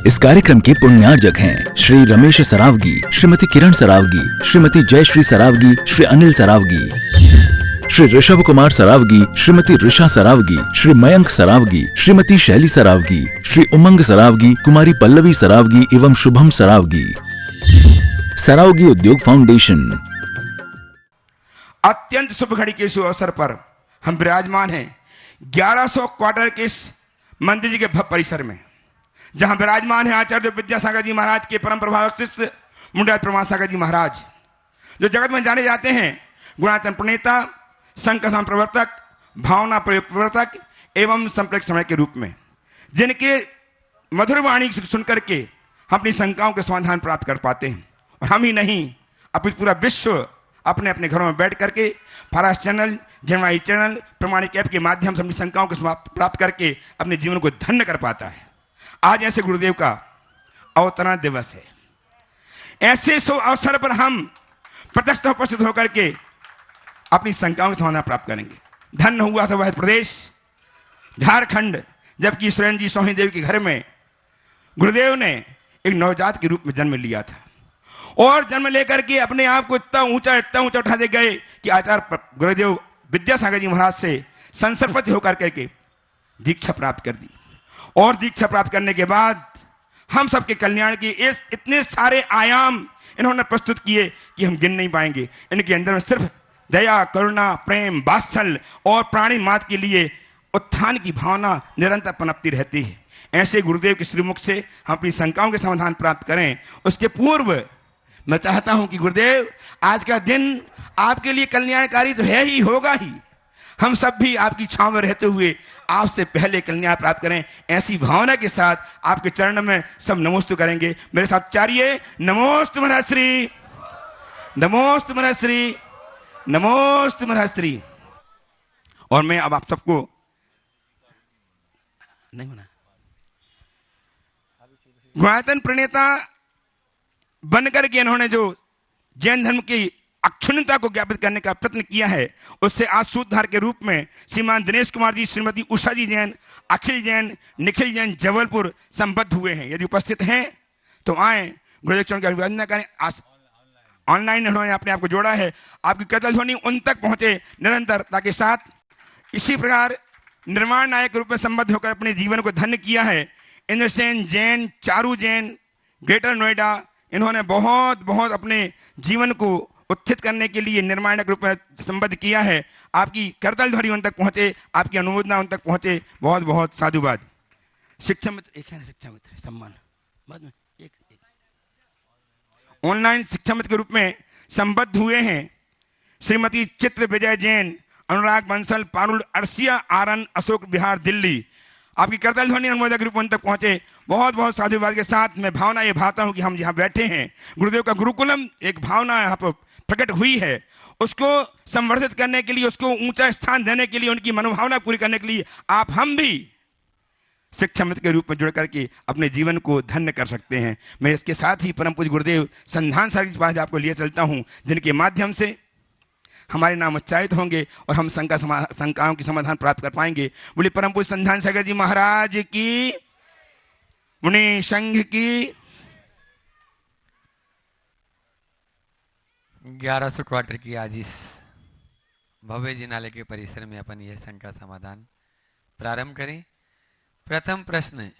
इस कार्यक्रम के पुण्यार्जक हैं श्री रमेश सरावगी, श्रीमती किरण सरावगी, श्रीमती जयश्री सरावगी, श्री अनिल सरावगी, श्री ऋषभ कुमार सरावगी, श्रीमती ऋषा सरावगी, श्री मयंक सरावगी, श्रीमती शैली सरावगी, श्री उमंग सरावगी, कुमारी पल्लवी सरावगी एवं शुभम सरावगी। सरावगी उद्योग फाउंडेशन। अत्यंत शुभ घड़ी के शुभ अवसर पर हम विराजमान हैं 1100 क्वार्टर के इस मंदिर जी के भव्य परिसर में, जहां विराजमान है आचार्य विद्यासागर जी महाराज के परम प्रभावक शिष्य मुंडा प्रमाद सागर जी महाराज, जो जगत में जाने जाते हैं गुणायतन प्रणेता, संघ का प्रवर्तक, भावना प्रयोग प्रवर्तक एवं संप्रेक्षक समय के रूप में, जिनके मधुर वाणी सुनकर के हम अपनी शंकाओं के समाधान प्राप्त कर पाते हैं। और हम ही नहीं, अपितु पूरा विश्व अपने अपने घरों में बैठ करके फारास चैनल, जनवाई चैनल, प्रमाणिक ऐप के माध्यम से अपनी शंकाओं को प्राप्त करके अपने जीवन को धन्य कर पाता है। आज ऐसे गुरुदेव का अवतरण दिवस है। ऐसे शुभ अवसर पर हम प्रत्यक्ष उपस्थित होकर के अपनी शंकाओं का समाधान प्राप्त करेंगे। धन्य हुआ था वह प्रदेश झारखंड, जबकि सुरेंद्र जी सोही देव के घर में गुरुदेव ने एक नवजात के रूप में जन्म लिया था, और जन्म लेकर के अपने आप को इतना ऊंचा उठाते गए कि आचार्य गुरुदेव विद्यासागर जी महाराज से संसर्पति होकर करके दीक्षा प्राप्त कर दी। और दीक्षा प्राप्त करने के बाद हम सबके कल्याण के इतने सारे आयाम इन्होंने प्रस्तुत किए कि हम गिन नहीं पाएंगे। इनके अंदर में सिर्फ दया, करुणा, प्रेम, वात्सल्य और प्राणी मात्र के लिए उत्थान की भावना निरंतर पनपती रहती है। ऐसे गुरुदेव के श्रीमुख से हम अपनी शंकाओं के समाधान प्राप्त करें। उसके पूर्व मैं चाहता हूं कि गुरुदेव, आज का दिन आपके लिए कल्याणकारी तो है ही, होगा ही। हम सब भी आपकी छांव में रहते हुए आपसे पहले कल्याण प्राप्त करें, ऐसी भावना के साथ आपके चरण में सब नमोस्तु करेंगे। मेरे साथ उच्चारिए, नमोस्तु महर्षि, नमोस्तु महर्षि, नमोस्तु महर्षि। और मैं अब आप सबको नहीं होना गुणायतन प्रणेता बनकर के इन्होंने जो जैन धर्म की अक्षुण्णता को ज्ञापित करने का प्रयत्न किया है, उससे आज सूत्रधार के रूप में श्रीमान दिनेश कुमार जी, श्रीमती उषा जी जैन, अखिल जैन, निखिल जैन जबलपुर संबद्ध हुए हैं। यदि उपस्थित हैं तो आए, गुरुदेव चरण की अभिवादन करें। ऑनलाइन इन्होंने अपने आप को जोड़ा है, आपकी कृतज्ञता ध्वनि उन तक पहुंचे निरंतर, ताकि साथ इसी प्रकार निर्माण नायक के रूप में संबद्ध होकर अपने जीवन को धन्य किया है इंद्रसेन जैन, चारू जैन, ग्रेटर नोएडा। इन्होंने बहुत अपने जीवन को उत्थित करने के लिए निर्माण के रूप में संबद्ध किया है। आपकी करतल ध्वनि उन तक पहुंचे, आपकी अनुमोदना उन तक पहुंचे, बहुत साधुवाद। शिक्षा मित्र एक है ना, शिक्षा मित्र सम्मान बाद में एक ऑनलाइन शिक्षा मित्र के रूप में संबद्ध हुए हैं श्रीमती चित्र विजय जैन, अनुराग बंसल, पारुल, अरसिया आरन, अशोक विहार, दिल्ली। आपकी करतल ध्वनि अनुमोदक के रूप में उन तक पहुंचे, बहुत साधुवाद के साथ। मैं भावना ये भाता हूं कि हम यहाँ बैठे हैं, गुरुदेव का गुरुकुलम एक भावना यहाँ पर प्रकट हुई है, उसको संवर्धित करने के लिए, उसको ऊंचा स्थान देने के लिए, उनकी मनोभावना पूरी करने के लिए आप हम भी शिक्षा मित्र के रूप में जुड़ करके अपने जीवन को धन्य कर सकते हैं। मैं इसके साथ ही परम पूज्य गुरुदेव संधान सागर के पास आपको लिए चलता हूं, जिनके माध्यम से हमारे नाम उच्चारित होंगे और हम शंकाओं की समाधान प्राप्त कर पाएंगे। बोले परम पूज्य संधान सागर जी महाराज की, मुनि संघ की। 1100 क्वार्टर की आज इस भव्य जिनालय के परिसर में अपन यह शंका समाधान प्रारंभ करें। प्रथम प्रश्न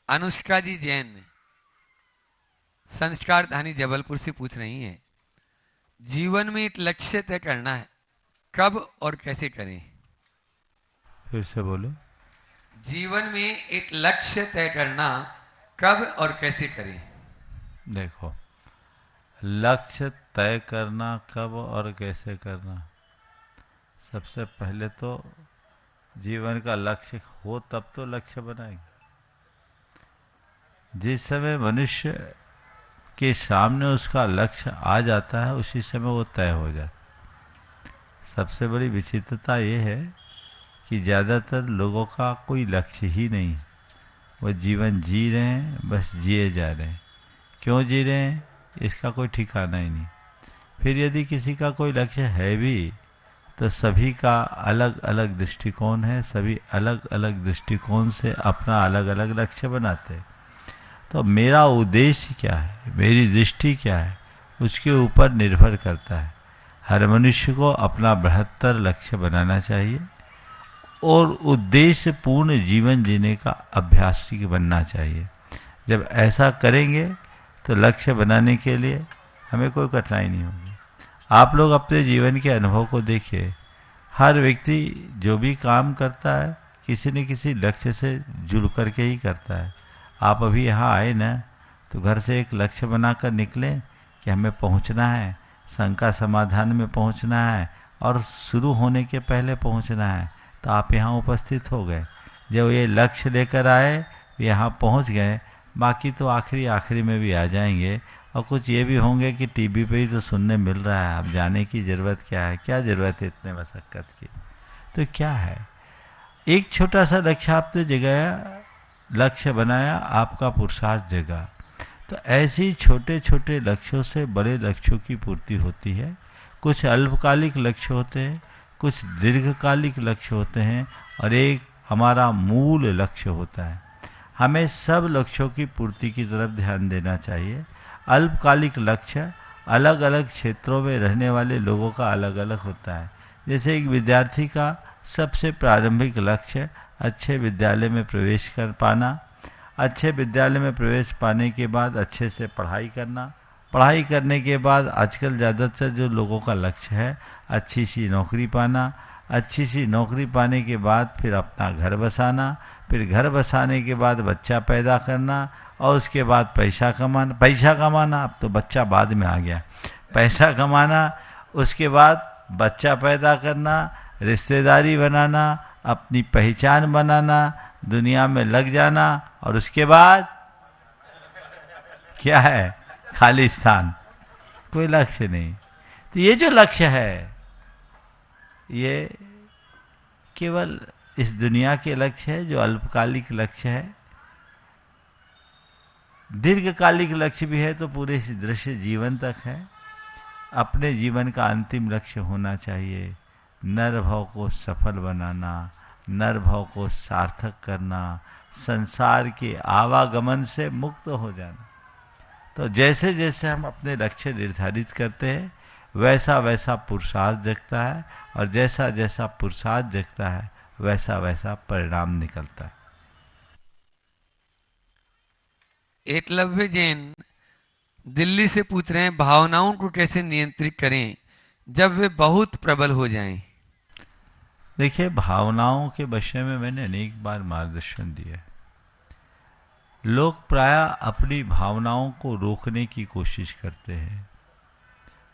अनुष्का जी जैन, संस्कार धानी जबलपुर से पूछ रही हैं, जीवन में एक लक्ष्य तय करना है, कब और कैसे करें? फिर से बोलो। जीवन में एक लक्ष्य तय करना, कब और कैसे करें? देखो, लक्ष्य तय करना कब और कैसे करना, सबसे पहले तो जीवन का लक्ष्य हो तब तो लक्ष्य बनाएंगे। जिस समय मनुष्य के सामने उसका लक्ष्य आ जाता है, उसी समय वो तय हो जाता। सबसे बड़ी विचित्रता ये है कि ज़्यादातर लोगों का कोई लक्ष्य ही नहीं, वो जीवन जी रहे हैं, बस जिए जा रहे हैं। क्यों जी रहे हैं इसका कोई ठिकाना ही नहीं। फिर यदि किसी का कोई लक्ष्य है भी तो सभी का अलग अलग दृष्टिकोण है, सभी अलग अलग दृष्टिकोण से अपना अलग अलग लक्ष्य बनाते हैं। तो मेरा उद्देश्य क्या है, मेरी दृष्टि क्या है, उसके ऊपर निर्भर करता है। हर मनुष्य को अपना बृहत्तर लक्ष्य बनाना चाहिए और उद्देश्य पूर्ण जीवन जीने का अभ्यासी बनना चाहिए। जब ऐसा करेंगे तो लक्ष्य बनाने के लिए हमें कोई कठिनाई नहीं होगी। आप लोग अपने जीवन के अनुभव को देखिए, हर व्यक्ति जो भी काम करता है किसी न किसी लक्ष्य से जुड़ करके ही करता है। आप अभी यहाँ आए ना, तो घर से एक लक्ष्य बनाकर निकले कि हमें पहुँचना है, शंका समाधान में पहुँचना है और शुरू होने के पहले पहुँचना है, तो आप यहाँ उपस्थित हो गए। जब ये लक्ष्य लेकर आए, यहाँ पहुँच गए, बाकी तो आखिरी में भी आ जाएंगे। और कुछ ये भी होंगे कि टीवी पे ही तो सुनने मिल रहा है, अब जाने की ज़रूरत क्या है, क्या ज़रूरत है इतने मशक्क़त की। तो क्या है, एक छोटा सा लक्ष्य आपने जगाया, लक्ष्य बनाया, आपका पुरुषार्थ जगा। तो ऐसे ही छोटे छोटे लक्ष्यों से बड़े लक्ष्यों की पूर्ति होती है। कुछ अल्पकालिक लक्ष्य होते हैं, कुछ दीर्घकालिक लक्ष्य होते हैं और एक हमारा मूल लक्ष्य होता है। हमें सब लक्ष्यों की पूर्ति की तरफ ध्यान देना चाहिए। अल्पकालिक लक्ष्य अलग अलग क्षेत्रों में रहने वाले लोगों का अलग अलग होता है। जैसे एक विद्यार्थी का सबसे प्रारंभिक लक्ष्य अच्छे विद्यालय में प्रवेश कर पाना, अच्छे विद्यालय में प्रवेश पाने के बाद अच्छे से पढ़ाई करना, पढ़ाई करने के बाद आजकल ज़्यादातर जो लोगों का लक्ष्य है अच्छी सी नौकरी पाना, अच्छी सी नौकरी पाने के बाद फिर अपना घर बसाना, फिर घर बसाने के बाद बच्चा पैदा करना और उसके बाद पैसा कमाना, अब तो बच्चा बाद में आ गया, पैसा कमाना, उसके बाद बच्चा पैदा करना, रिश्तेदारी बनाना, अपनी पहचान बनाना, दुनिया में लग जाना और उसके बाद क्या है, खाली स्थान, कोई लक्ष्य नहीं। तो ये जो लक्ष्य है ये केवल इस दुनिया के लक्ष्य है, जो अल्पकालिक लक्ष्य है। दीर्घकालिक लक्ष्य भी है तो पूरे इस दृश्य जीवन तक है। अपने जीवन का अंतिम लक्ष्य होना चाहिए नरभव को सफल बनाना, नरभव को सार्थक करना, संसार के आवागमन से मुक्त हो जाना। तो जैसे जैसे हम अपने लक्ष्य निर्धारित करते हैं वैसा वैसा पुरुषार्थ जगता है और जैसा जैसा पुरुषार्थ जगता है वैसा वैसा परिणाम निकलता है। एकलव्य जैन दिल्ली से पूछ रहे हैं, भावनाओं को कैसे नियंत्रित करें जब वे बहुत प्रबल हो जाएं? देखिए, भावनाओं के विषय में मैंने अनेक बार मार्गदर्शन दिया है। लोग प्रायः अपनी भावनाओं को रोकने की कोशिश करते हैं,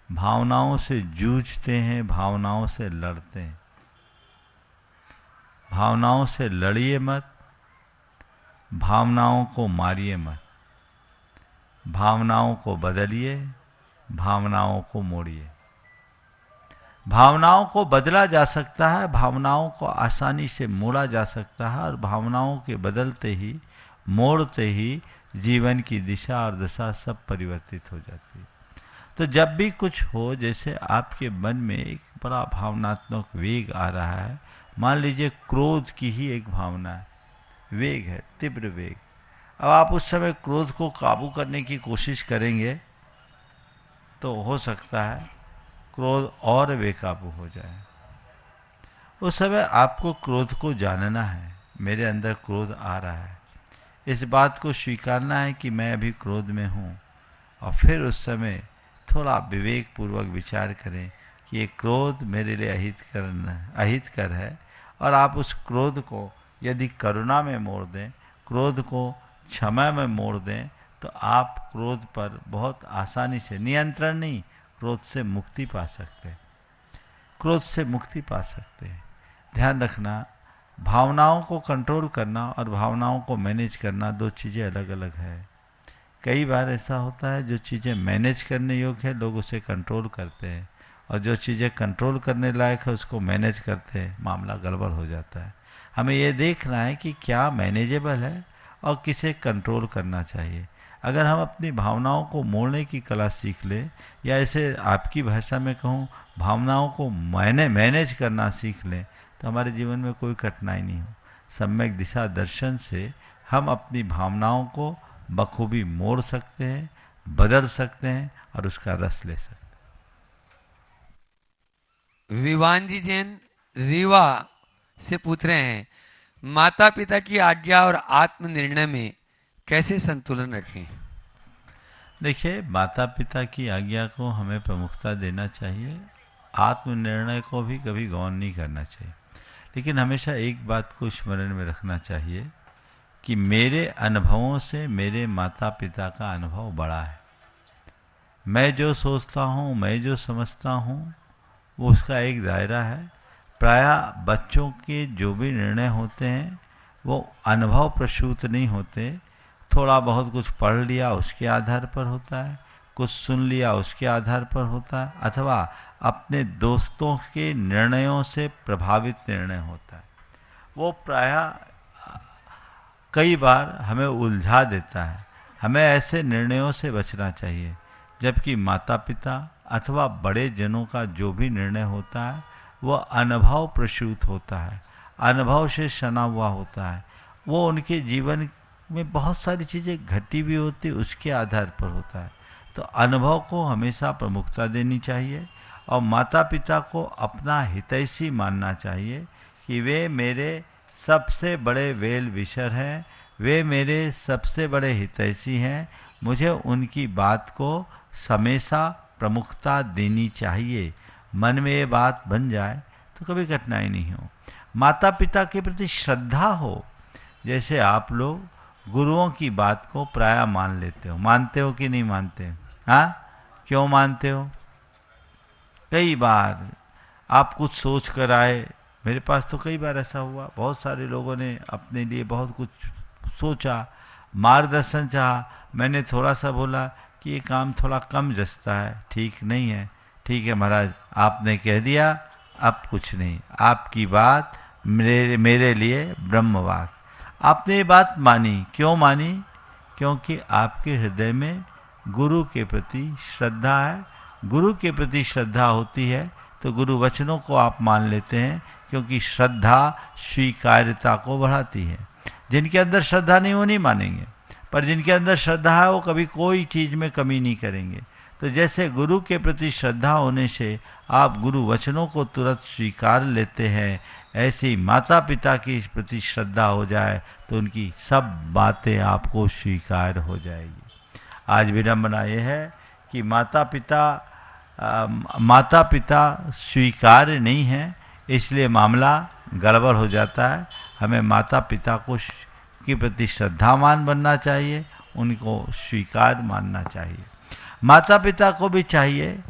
भावनाओं से जूझते हैं, भावनाओं से लड़ते हैं। भावनाओं से लड़िए मत, भावनाओं को मारिए मत, भावनाओं को बदलिए, भावनाओं को मोड़िए। भावनाओं को बदला जा सकता है, भावनाओं को आसानी से मोड़ा जा सकता है और भावनाओं के बदलते ही, मोड़ते ही जीवन की दिशा और दशा सब परिवर्तित हो जाती है। तो जब भी कुछ हो, जैसे आपके मन में एक बड़ा भावनात्मक वेग आ रहा है, मान लीजिए क्रोध की ही एक भावना है, वेग है, तीव्र वेग। अब आप उस समय क्रोध को काबू करने की कोशिश करेंगे तो हो सकता है क्रोध और बेकाबू हो जाए। उस समय आपको क्रोध को जानना है, मेरे अंदर क्रोध आ रहा है, इस बात को स्वीकारना है कि मैं अभी क्रोध में हूँ, और फिर उस समय थोड़ा विवेक पूर्वक विचार करें कि ये क्रोध मेरे लिए अहितकर है, और आप उस क्रोध को यदि करुणा में मोड़ दें, क्रोध को क्षमा में मोड़ दें, तो आप क्रोध पर बहुत आसानी से, नियंत्रण नहीं, क्रोध से मुक्ति पा सकते हैं, क्रोध से मुक्ति पा सकते हैं। ध्यान रखना, भावनाओं को कंट्रोल करना और भावनाओं को मैनेज करना दो चीज़ें अलग अलग है। कई बार ऐसा होता है जो चीज़ें मैनेज करने योग्य है लोग उसे कंट्रोल करते हैं, और जो चीज़ें कंट्रोल करने लायक है उसको मैनेज करते हैं, मामला गड़बड़ हो जाता है। हमें ये देखना है कि क्या मैनेजेबल है और किसे कंट्रोल करना चाहिए। अगर हम अपनी भावनाओं को मोड़ने की कला सीख लें, या ऐसे आपकी भाषा में कहूँ भावनाओं को मैनेज करना सीख लें, तो हमारे जीवन में कोई कठिनाई नहीं हो। सम्यक दिशा दर्शन से हम अपनी भावनाओं को बखूबी मोड़ सकते हैं, बदल सकते हैं और उसका रस ले सकते हैं। विवानजी जैन रीवा से पूछ रहे हैं, माता पिता की आज्ञा और आत्म निर्णय में कैसे संतुलन रखें? देखिए, माता पिता की आज्ञा को हमें प्रमुखता देना चाहिए, आत्मनिर्णय को भी कभी गौण नहीं करना चाहिए। लेकिन हमेशा एक बात को स्मरण में रखना चाहिए कि मेरे अनुभवों से मेरे माता पिता का अनुभव बड़ा है। मैं जो सोचता हूँ, मैं जो समझता हूँ, वो उसका एक दायरा है। प्रायः बच्चों के जो भी निर्णय होते हैं वो अनुभव प्रसूत नहीं होते। थोड़ा बहुत कुछ पढ़ लिया उसके आधार पर होता है, कुछ सुन लिया उसके आधार पर होता है, अथवा अपने दोस्तों के निर्णयों से प्रभावित निर्णय होता है। वो प्रायः कई बार हमें उलझा देता है। हमें ऐसे निर्णयों से बचना चाहिए। जबकि माता पिता अथवा बड़े जनों का जो भी निर्णय होता है वह अनुभव प्रसूत होता है, अनुभव से सना हुआ होता है। वो उनके जीवन में बहुत सारी चीज़ें घटी भी होती, उसके आधार पर होता है। तो अनुभव को हमेशा प्रमुखता देनी चाहिए और माता पिता को अपना हितैषी मानना चाहिए कि वे मेरे सबसे बड़े वेल विशर हैं, वे मेरे सबसे बड़े हितैषी हैं। मुझे उनकी बात को हमेशा प्रमुखता देनी चाहिए। मन में ये बात बन जाए तो कभी कठिनाई नहीं हो। माता पिता के प्रति श्रद्धा हो। जैसे आप लोग गुरुओं की बात को प्रायः मान लेते हो, मानते हो कि नहीं मानते? हाँ, क्यों मानते हो? कई बार आप कुछ सोच कर आए, मेरे पास तो कई बार ऐसा हुआ, बहुत सारे लोगों ने अपने लिए बहुत कुछ सोचा, मार्गदर्शन चाहा, मैंने थोड़ा सा बोला कि ये काम थोड़ा कम जचता है, ठीक नहीं है। ठीक है महाराज, आपने कह दिया, अब कुछ नहीं, आपकी बात मेरे लिए ब्रह्मवाक। आपने ये बात मानी, क्यों मानी? क्योंकि आपके हृदय में गुरु के प्रति श्रद्धा है। गुरु के प्रति श्रद्धा होती है तो गुरु वचनों को आप मान लेते हैं, क्योंकि श्रद्धा स्वीकार्यता को बढ़ाती है। जिनके अंदर श्रद्धा नहीं वो नहीं मानेंगे, पर जिनके अंदर श्रद्धा है वो कभी कोई चीज़ में कमी नहीं करेंगे। तो जैसे गुरु के प्रति श्रद्धा होने से आप गुरु वचनों को तुरंत स्वीकार लेते हैं, ऐसे ही माता पिता की प्रति श्रद्धा हो जाए तो उनकी सब बातें आपको स्वीकार हो जाएगी। आज विडंबना यह है कि माता पिता स्वीकार नहीं है, इसलिए मामला गड़बड़ हो जाता है। हमें माता पिता को के प्रति श्रद्धावान बनना चाहिए, उनको स्वीकार मानना चाहिए। माता पिता को भी चाहिए,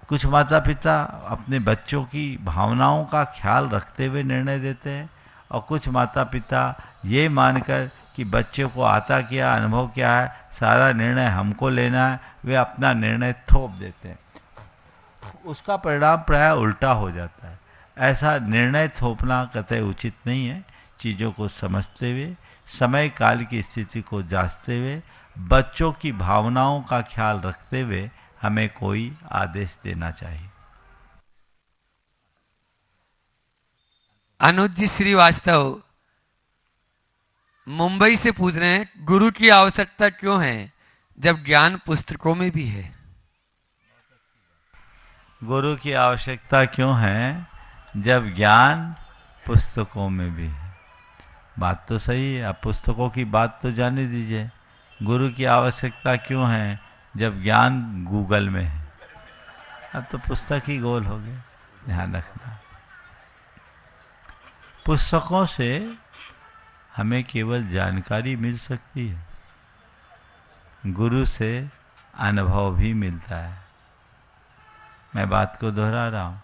कुछ माता पिता अपने बच्चों की भावनाओं का ख्याल रखते हुए निर्णय देते हैं, और कुछ माता पिता ये मानकर कि बच्चों को आता क्या, अनुभव क्या है, सारा निर्णय हमको लेना है, वे अपना निर्णय थोप देते हैं। उसका परिणाम प्रायः उल्टा हो जाता है। ऐसा निर्णय थोपना कतई उचित नहीं है। चीज़ों को समझते हुए, समय काल की स्थिति को जांचते हुए, बच्चों की भावनाओं का ख्याल रखते हुए हमें कोई आदेश देना चाहिए। अनुज जी श्रीवास्तव मुंबई से पूछ रहे हैं, गुरु की आवश्यकता क्यों है जब ज्ञान पुस्तकों में भी है? गुरु की आवश्यकता क्यों है जब ज्ञान पुस्तकों में भी है? बात तो सही है, आप पुस्तकों की बात तो जाने दीजिए। गुरु की आवश्यकता क्यों है जब ज्ञान गूगल में है? अब तो पुस्तक ही गोल हो गए, ध्यान रखना। पुस्तकों से हमें केवल जानकारी मिल सकती है, गुरु से अनुभव भी मिलता है। मैं बात को दोहरा रहा हूँ,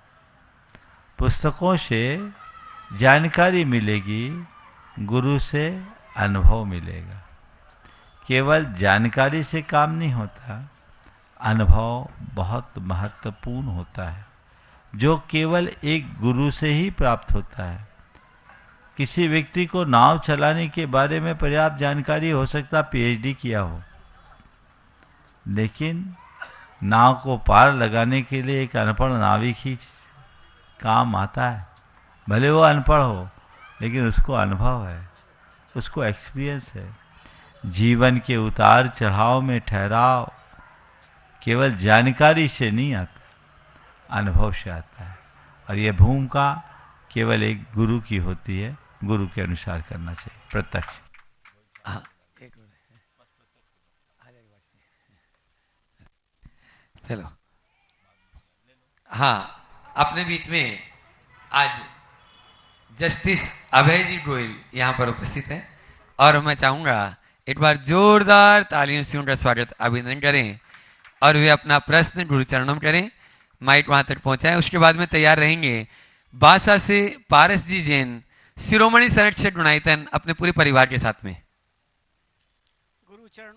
पुस्तकों से जानकारी मिलेगी, गुरु से अनुभव मिलेगा। केवल जानकारी से काम नहीं होता, अनुभव बहुत महत्वपूर्ण होता है, जो केवल एक गुरु से ही प्राप्त होता है। किसी व्यक्ति को नाव चलाने के बारे में पर्याप्त जानकारी हो सकता पीएचडी किया हो, लेकिन नाव को पार लगाने के लिए एक अनपढ़ नाविक ही काम आता है। भले वो अनपढ़ हो, लेकिन उसको अनुभव है, उसको एक्सपीरियंस है। जीवन के उतार चढ़ाव में ठहराव केवल जानकारी से नहीं आता, अनुभव से आता है। और यह भूमिका केवल एक गुरु की होती है, गुरु के अनुसार करना चाहिए, प्रत्यक्ष। हाँ, चलो, हाँ, अपने बीच में आज जस्टिस अभय जी गोयल यहाँ पर उपस्थित है और मैं चाहूंगा एक बार जोरदार तालियों से उनका स्वागत अभिनंदन करें और वे अपना प्रश्न गुरु चरणों में करें। माइक वहां तक पहुंचाएं। उसके बाद में तैयार रहेंगे बासा से पारस जी जैन, शिरोमणि संरक्षक गुणायतन, अपने पूरे परिवार के साथ में। गुरु चरण,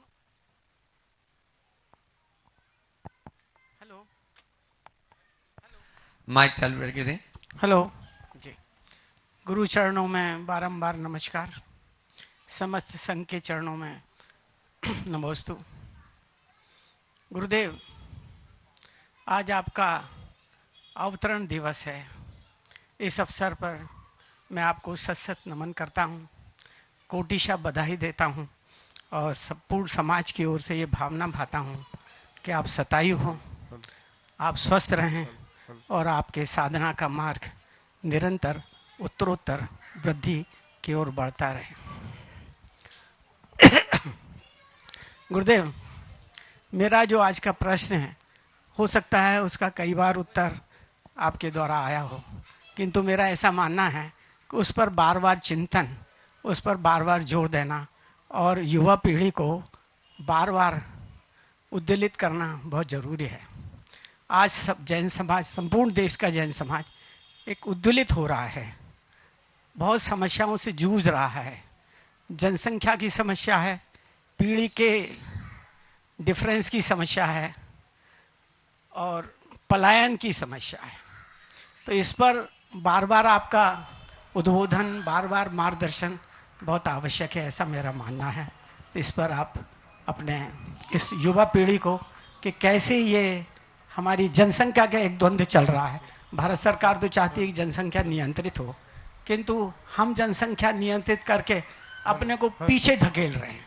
हेलो माइक चालू करके दें। हेलो जी। गुरु चरणों में बारंबार नमस्कार, समस्त संघ के चरणों में नमोस्तु। गुरुदेव, आज आपका अवतरण दिवस है। इस अवसर पर मैं आपको सत सत नमन करता हूँ, कोटिशा बधाई देता हूँ और संपूर्ण समाज की ओर से ये भावना भाता हूँ कि आप सतायु हो, आप स्वस्थ रहें और आपके साधना का मार्ग निरंतर उत्तरोत्तर वृद्धि की ओर बढ़ता रहे। गुरुदेव, मेरा जो आज का प्रश्न है, हो सकता है उसका कई बार उत्तर आपके द्वारा आया हो, किंतु मेरा ऐसा मानना है कि उस पर बार बार चिंतन, उस पर बार बार जोर देना और युवा पीढ़ी को बार बार उद्वेलित करना बहुत ज़रूरी है। आज सब जैन समाज, संपूर्ण देश का जैन समाज एक उद्वेलित हो रहा है, बहुत समस्याओं से जूझ रहा है। जनसंख्या की समस्या है, पीढ़ी के डिफरेंस की समस्या है और पलायन की समस्या है। तो इस पर बार बार आपका उद्बोधन, बार बार मार्गदर्शन बहुत आवश्यक है, ऐसा मेरा मानना है। तो इस पर आप अपने इस युवा पीढ़ी को कि कैसे ये हमारी जनसंख्या का एक द्वंद्व चल रहा है। भारत सरकार तो चाहती है कि जनसंख्या नियंत्रित हो, किंतु हम जनसंख्या नियंत्रित करके अपने को पीछे धकेल रहे हैं,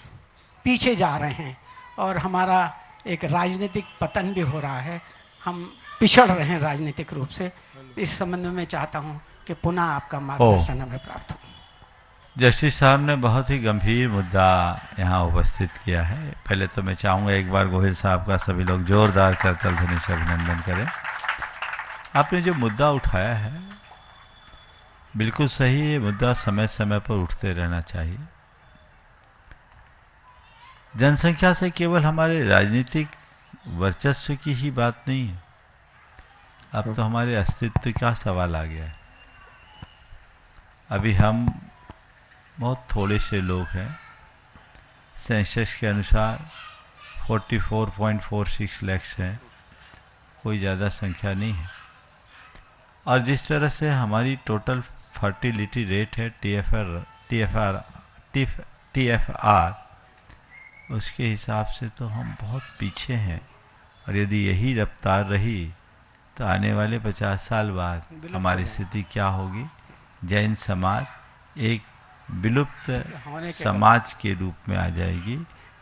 पीछे जा रहे हैं और हमारा एक राजनीतिक पतन भी हो रहा है। हम पिछड़ रहे हैं राजनीतिक रूप से। इस संबंध में चाहता हूं कि पुनः आपका मार्गदर्शन हमें प्राप्त हो। जस्टिस साहब ने बहुत ही गंभीर मुद्दा यहाँ उपस्थित किया है। पहले तो मैं चाहूँगा एक बार गोहिल साहब का सभी लोग जोरदार करतल ध्वनि से अभिनंदन करें। आपने जो मुद्दा उठाया है बिल्कुल सही। ये मुद्दा समय समय पर उठते रहना चाहिए। जनसंख्या से केवल हमारे राजनीतिक वर्चस्व की ही बात नहीं है, अब तो हमारे अस्तित्व का सवाल आ गया है। अभी हम बहुत थोड़े से लोग हैं। सेंसस के अनुसार 44.46 लाख हैं, कोई ज़्यादा संख्या नहीं है। और जिस तरह से हमारी टोटल फर्टिलिटी रेट है TFR, उसके हिसाब से तो हम बहुत पीछे हैं। और यदि यही रफ्तार रही तो आने वाले 50 साल बाद हमारी स्थिति क्या होगी? जैन समाज एक विलुप्त समाज के रूप में आ जाएगी।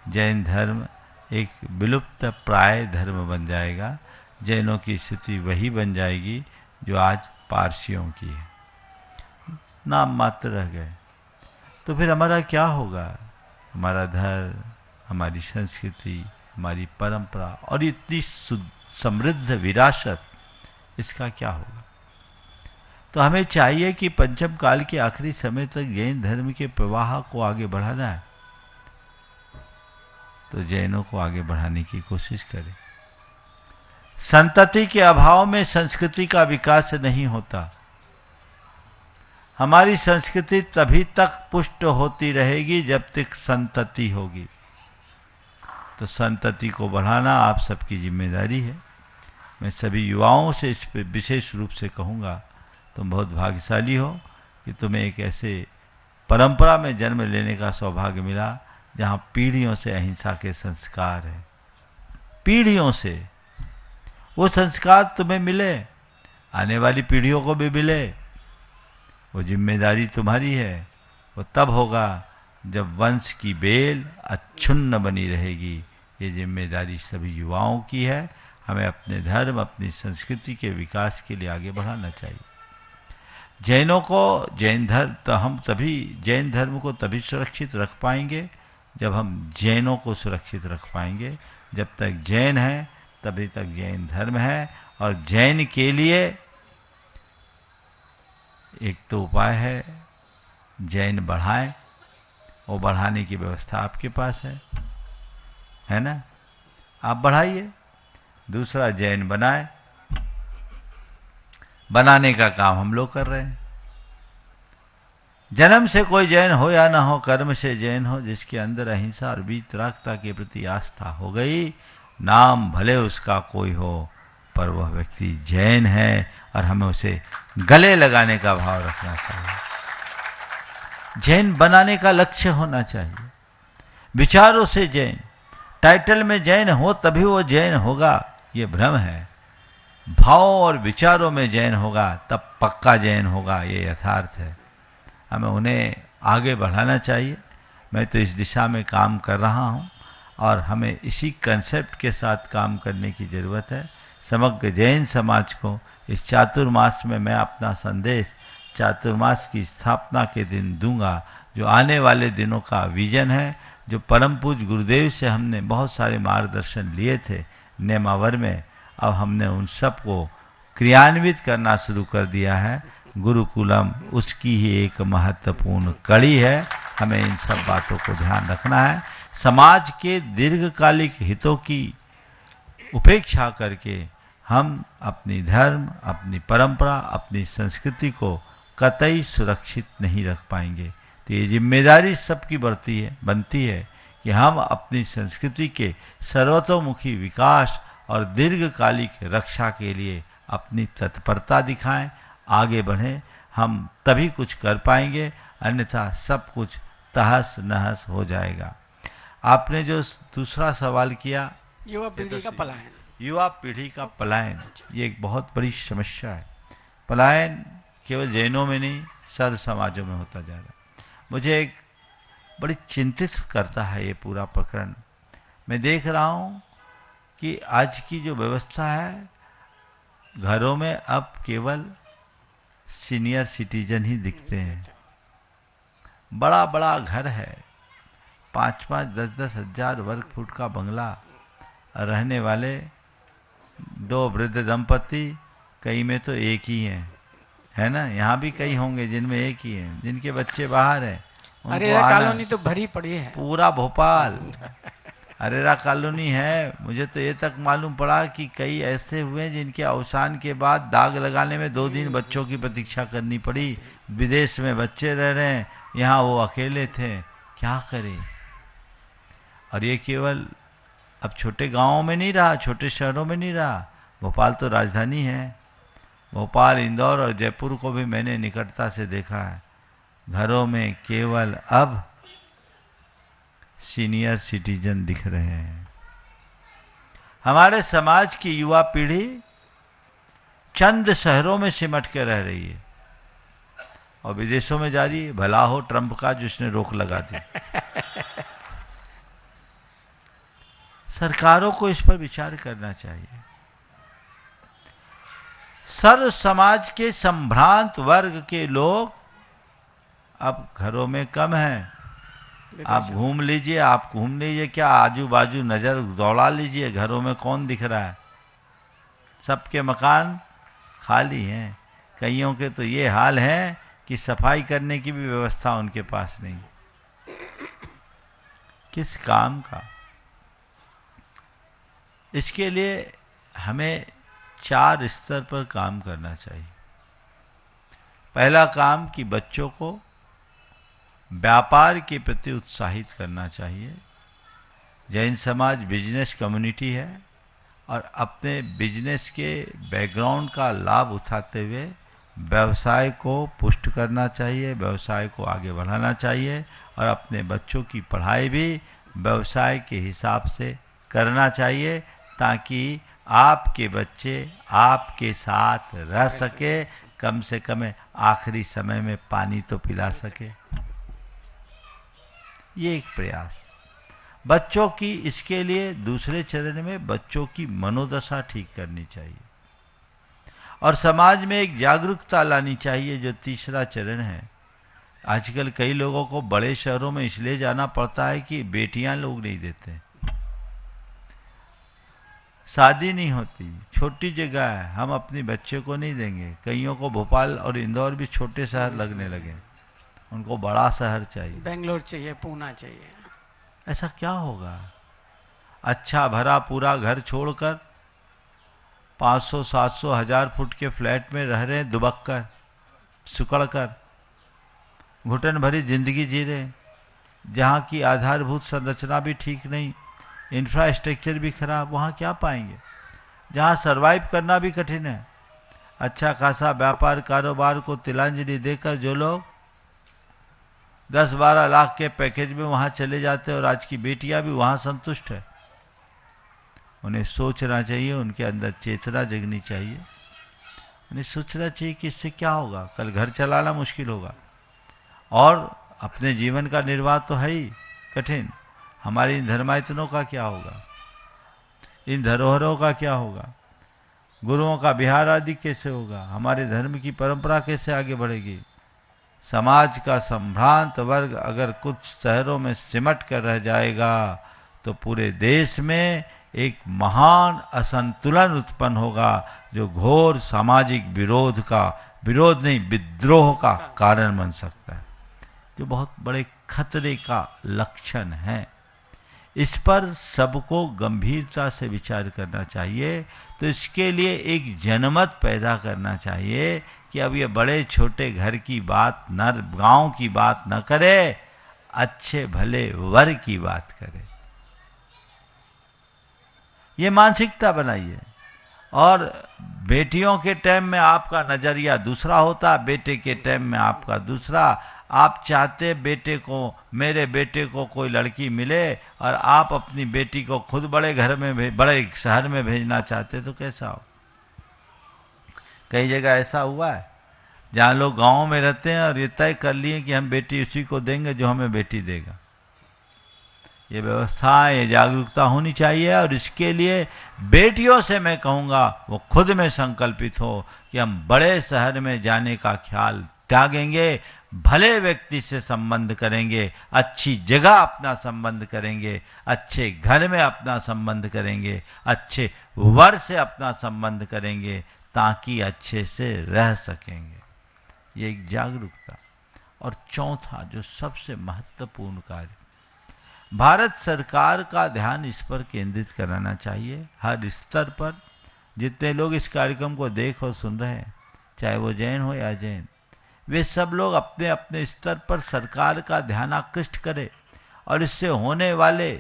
जैन धर्म एक विलुप्त प्राय धर्म बन जाएगा। जैनों की स्थिति वही बन जाएगी जो आज पारसियों की है, नाम मात्र रह गए। तो फिर हमारा क्या होगा? हमारा धर्म, हमारी संस्कृति, हमारी परंपरा और इतनी समृद्ध विरासत, इसका क्या होगा? तो हमें चाहिए कि पंचम काल के आखिरी समय तक जैन धर्म के प्रवाह को आगे बढ़ाना है, तो जैनों को आगे बढ़ाने की कोशिश करें। संतति के अभाव में संस्कृति का विकास नहीं होता। हमारी संस्कृति तभी तक पुष्ट होती रहेगी जब तक संतति होगी। तो संतति को बढ़ाना आप सबकी जिम्मेदारी है। मैं सभी युवाओं से इस पर विशेष रूप से कहूँगा, तुम बहुत भाग्यशाली हो कि तुम्हें एक ऐसे परंपरा में जन्म लेने का सौभाग्य मिला जहाँ पीढ़ियों से अहिंसा के संस्कार हैं। पीढ़ियों से वो संस्कार तुम्हें मिले, आने वाली पीढ़ियों को भी मिले। वो जिम्मेदारी तुम्हारी है। वो तब होगा जब वंश की बेल अच्छुन्न बनी रहेगी। ये जिम्मेदारी सभी युवाओं की है। हमें अपने धर्म, अपनी संस्कृति के विकास के लिए आगे बढ़ाना चाहिए। जैनों को जैन धर्म को तभी सुरक्षित रख पाएंगे जब हम जैनों को सुरक्षित रख पाएंगे। जब तक जैन है तभी तक जैन धर्म है। और जैन के लिए एक तो उपाय है, जैन बढ़ाएं, वो बढ़ाने की व्यवस्था आपके पास है ना, आप बढ़ाइए। दूसरा, जैन बनाए, बनाने का काम हम लोग कर रहे हैं। जन्म से कोई जैन हो या ना हो, कर्म से जैन हो। जिसके अंदर अहिंसा और वीतरागता के प्रति आस्था हो गई, नाम भले उसका कोई हो पर वह व्यक्ति जैन है, और हमें उसे गले लगाने का भाव रखना चाहिए। जैन बनाने का लक्ष्य होना चाहिए। विचारों से जैन, टाइटल में जैन हो तभी वो जैन होगा, ये भ्रम है। भाव और विचारों में जैन होगा तब पक्का जैन होगा, ये यथार्थ है। हमें उन्हें आगे बढ़ाना चाहिए। मैं तो इस दिशा में काम कर रहा हूँ और हमें इसी कंसेप्ट के साथ काम करने की ज़रूरत है। समग्र जैन समाज को इस चातुर्मास में मैं अपना संदेश चातुर्मास की स्थापना के दिन दूंगा, जो आने वाले दिनों का विजन है, जो परम पूज्य गुरुदेव से हमने बहुत सारे मार्गदर्शन लिए थे नेमावर में। अब हमने उन सब को क्रियान्वित करना शुरू कर दिया है। गुरुकुलम उसकी ही एक महत्वपूर्ण कड़ी है। हमें इन सब बातों को ध्यान रखना है। समाज के दीर्घकालिक हितों की उपेक्षा करके हम अपनी धर्म, अपनी परंपरा, अपनी संस्कृति को कतई सुरक्षित नहीं रख पाएंगे। तो ये जिम्मेदारी सबकी बनती है कि हम अपनी संस्कृति के सर्वतोमुखी विकास और दीर्घकालिक रक्षा के लिए अपनी तत्परता दिखाएं, आगे बढ़ें। हम तभी कुछ कर पाएंगे, अन्यथा सब कुछ तहस नहस हो जाएगा। आपने जो दूसरा सवाल किया, युवा पीढ़ी का पलायन, युवा पीढ़ी का पलायन, ये एक बहुत बड़ी समस्या है। पलायन केवल जैनों में नहीं, सर्व समाजों में होता जा रहा है। मुझे एक बड़ी चिंतित करता है ये पूरा प्रकरण। मैं देख रहा हूँ कि आज की जो व्यवस्था है, घरों में अब केवल सीनियर सिटीजन ही दिखते हैं। बड़ा बड़ा घर है, 5-5, 10-10 हजार वर्ग फुट का बंगला, रहने वाले 2 वृद्ध दंपति, कई में तो एक ही है ना। यहाँ भी कई होंगे जिनमें एक ही है, जिनके बच्चे बाहर हैं। अरेरा कॉलोनी तो भरी पड़ी है, पूरा भोपाल अरेरा कॉलोनी है। मुझे तो ये तक मालूम पड़ा कि कई ऐसे हुए जिनके अवसान के बाद दाग लगाने में 2 दिन बच्चों की प्रतीक्षा करनी पड़ी। विदेश में बच्चे रह रहे हैं, यहाँ वो अकेले थे, क्या करें। और ये केवल अब छोटे गांवों में नहीं रहा, छोटे शहरों में नहीं रहा, भोपाल तो राजधानी है। भोपाल, इंदौर और जयपुर को भी मैंने निकटता से देखा है। घरों में केवल अब सीनियर सिटीजन दिख रहे हैं। हमारे समाज की युवा पीढ़ी चंद शहरों में सिमट के रह रही है और विदेशों में जा रही है। भला हो ट्रंप का जिसने रोक लगा दी। सरकारों को इस पर विचार करना चाहिए। सर्व समाज के संभ्रांत वर्ग के लोग अब घरों में कम हैं। आप घूम लीजिए, क्या आजू बाजू नजर दौड़ा लीजिए, घरों में कौन दिख रहा है। सबके मकान खाली हैं। कईयों के तो ये हाल है कि सफाई करने की भी व्यवस्था उनके पास नहीं। किस काम का। इसके लिए हमें 4 स्तर पर काम करना चाहिए। पहला काम कि बच्चों को व्यापार के प्रति उत्साहित करना चाहिए। जैन समाज बिजनेस कम्युनिटी है और अपने बिजनेस के बैकग्राउंड का लाभ उठाते हुए व्यवसाय को पुष्ट करना चाहिए, व्यवसाय को आगे बढ़ाना चाहिए और अपने बच्चों की पढ़ाई भी व्यवसाय के हिसाब से करना चाहिए, ताकि आपके बच्चे आपके साथ रह सके, कम से कम आखिरी समय में पानी तो पिला सके। ये एक प्रयास। बच्चों की, इसके लिए दूसरे चरण में बच्चों की मनोदशा ठीक करनी चाहिए और समाज में एक जागरूकता लानी चाहिए, जो तीसरा चरण है। आजकल कई लोगों को बड़े शहरों में इसलिए जाना पड़ता है कि बेटियां लोग नहीं देते, शादी नहीं होती, छोटी जगह है, हम अपने बच्चे को नहीं देंगे। कईयों को भोपाल और इंदौर भी छोटे शहर लगने लगे, उनको बड़ा शहर चाहिए, बेंगलोर चाहिए, पूना चाहिए। ऐसा क्या होगा? अच्छा भरा पूरा घर छोड़कर 500, 700, 1000 फुट के फ्लैट में रह रहे हैं, दुबक कर, सुकड़ कर, घुटन भरी जिंदगी जी रहे हैं, जहाँ की आधारभूत संरचना भी ठीक नहीं, इंफ्रास्ट्रक्चर भी खराब, वहाँ क्या पाएंगे? जहाँ सरवाइव करना भी कठिन है। अच्छा खासा व्यापार कारोबार को तिलांजलि देकर जो लोग 10-12 लाख के पैकेज में वहाँ चले जाते हैं और आज की बेटियां भी वहाँ संतुष्ट है। उन्हें सोचना चाहिए, उनके अंदर चेतना जगनी चाहिए, उन्हें सोचना चाहिए कि इससे क्या होगा। कल घर चलाना मुश्किल होगा और अपने जीवन का निर्वाह तो है ही कठिन। हमारी इन धर्मायतनों का क्या होगा, इन धरोहरों का क्या होगा, गुरुओं का विहार आदि कैसे होगा, हमारे धर्म की परंपरा कैसे आगे बढ़ेगी। समाज का संभ्रांत वर्ग अगर कुछ शहरों में सिमट कर रह जाएगा तो पूरे देश में एक महान असंतुलन उत्पन्न होगा, जो घोर सामाजिक विरोध का, विरोध नहीं विद्रोह का कारण बन सकता है, जो बहुत बड़े खतरे का लक्षण है। इस पर सबको गंभीरता से विचार करना चाहिए। तो इसके लिए एक जनमत पैदा करना चाहिए कि अब ये बड़े छोटे घर की बात न, गांव की बात न करे, अच्छे भले वर की बात करे। ये मानसिकता बनाइए। और बेटियों के टाइम में आपका नजरिया दूसरा होता, बेटे के टाइम में आपका दूसरा। आप चाहते बेटे को, मेरे बेटे को कोई लड़की मिले और आप अपनी बेटी को खुद बड़े घर में, बड़े शहर में भेजना चाहते, तो कैसा हो? कई जगह ऐसा हुआ है जहाँ लोग गाँव में रहते हैं और ये तय कर लिए कि हम बेटी उसी को देंगे जो हमें बेटी देगा। ये व्यवस्था, ये जागरूकता होनी चाहिए और इसके लिए बेटियों से मैं कहूँगा वो खुद में संकल्पित हो कि हम बड़े शहर में जाने का ख्याल त्यागेंगे, भले व्यक्ति से संबंध करेंगे, अच्छी जगह अपना संबंध करेंगे, अच्छे घर में अपना संबंध करेंगे, अच्छे वर से अपना संबंध करेंगे, ताकि अच्छे से रह सकेंगे। ये एक जागरूकता। और चौथा जो सबसे महत्वपूर्ण कार्य, भारत सरकार का ध्यान इस पर केंद्रित कराना चाहिए। हर स्तर पर जितने लोग इस कार्यक्रम को देख और सुन रहे हैं, चाहे वो जैन हो या जैन, वे सब लोग अपने अपने स्तर पर सरकार का ध्यान आकृष्ट करें और इससे होने वाले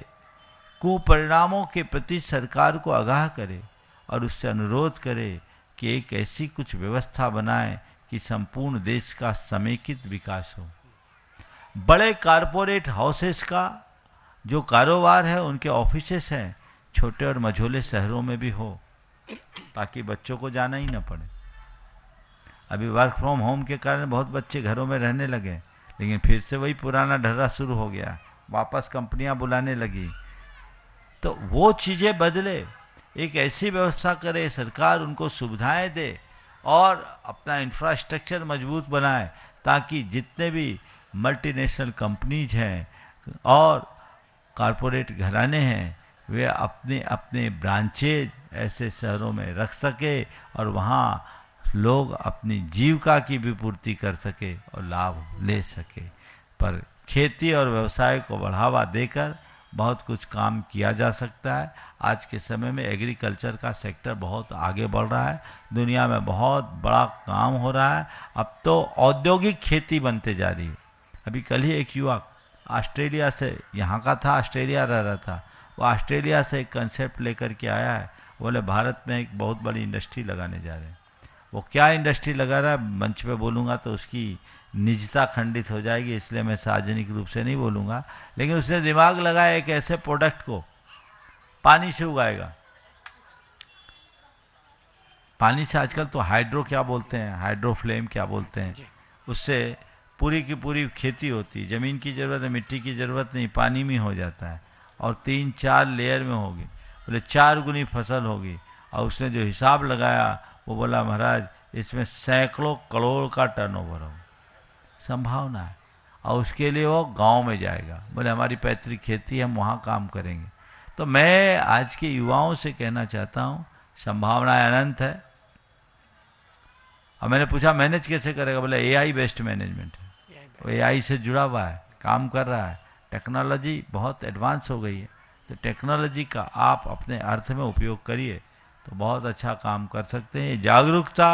कुपरिणामों के प्रति सरकार को आगाह करे और उससे अनुरोध करे कि एक ऐसी कुछ व्यवस्था बनाए कि संपूर्ण देश का समेकित विकास हो। बड़े कारपोरेट हाउसेस का जो कारोबार है, उनके ऑफिसेस हैं, छोटे और मझोले शहरों में भी हो, ताकि बच्चों को जाना ही न पड़े। अभी वर्क फ्रॉम होम के कारण बहुत बच्चे घरों में रहने लगे, लेकिन फिर से वही पुराना ढर्रा शुरू हो गया, वापस कंपनियां बुलाने लगी। तो वो चीज़ें बदले, एक ऐसी व्यवस्था करे, सरकार उनको सुविधाएं दे और अपना इंफ्रास्ट्रक्चर मजबूत बनाए, ताकि जितने भी मल्टीनेशनल कंपनीज हैं और कॉरपोरेट घराने हैं, वे अपने अपने ब्रांचेज ऐसे शहरों में रख सके और वहाँ लोग अपनी जीविका की भी पूर्ति कर सके और लाभ ले सके। पर खेती और व्यवसाय को बढ़ावा देकर बहुत कुछ काम किया जा सकता है। आज के समय में एग्रीकल्चर का सेक्टर बहुत आगे बढ़ रहा है, दुनिया में बहुत बड़ा काम हो रहा है। अब तो औद्योगिक खेती बनते जा रही है। अभी कल ही एक युवक ऑस्ट्रेलिया से, यहाँ का था, ऑस्ट्रेलिया रह रहा था, वो ऑस्ट्रेलिया से एक कंसेप्ट लेकर के आया है। बोले भारत में एक बहुत बड़ी इंडस्ट्री लगाने जा रहे हैं। वो क्या इंडस्ट्री लगा रहा है, मंच पे बोलूँगा तो उसकी निजता खंडित हो जाएगी, इसलिए मैं सार्वजनिक रूप से नहीं बोलूँगा। लेकिन उसने दिमाग लगाया एक ऐसे प्रोडक्ट को पानी से उगाएगा। पानी से आजकल तो हाइड्रो क्या बोलते हैं, हाइड्रो फ्लेम क्या बोलते हैं, उससे पूरी की पूरी खेती होती है, ज़मीन की ज़रूरत है, मिट्टी की ज़रूरत नहीं, पानी में हो जाता है और 3-4 लेयर में होगी, बोले 4 गुनी फसल होगी। और उसने जो हिसाब लगाया वो बोला महाराज इसमें सैकड़ों करोड़ का टर्नओवर हो, संभावना है। और उसके लिए वो गांव में जाएगा, बोले हमारी पैतृक खेती हम वहाँ काम करेंगे। तो मैं आज के युवाओं से कहना चाहता हूँ संभावनाएं अनंत है। और मैंने पूछा मैनेज कैसे करेगा, बोले एआई बेस्ड मैनेजमेंट है, वो एआई से जुड़ा हुआ है, काम कर रहा है, टेक्नोलॉजी बहुत एडवांस हो गई है। तो टेक्नोलॉजी का आप अपने अर्थ में उपयोग करिए तो बहुत अच्छा काम कर सकते हैं। जागरूकता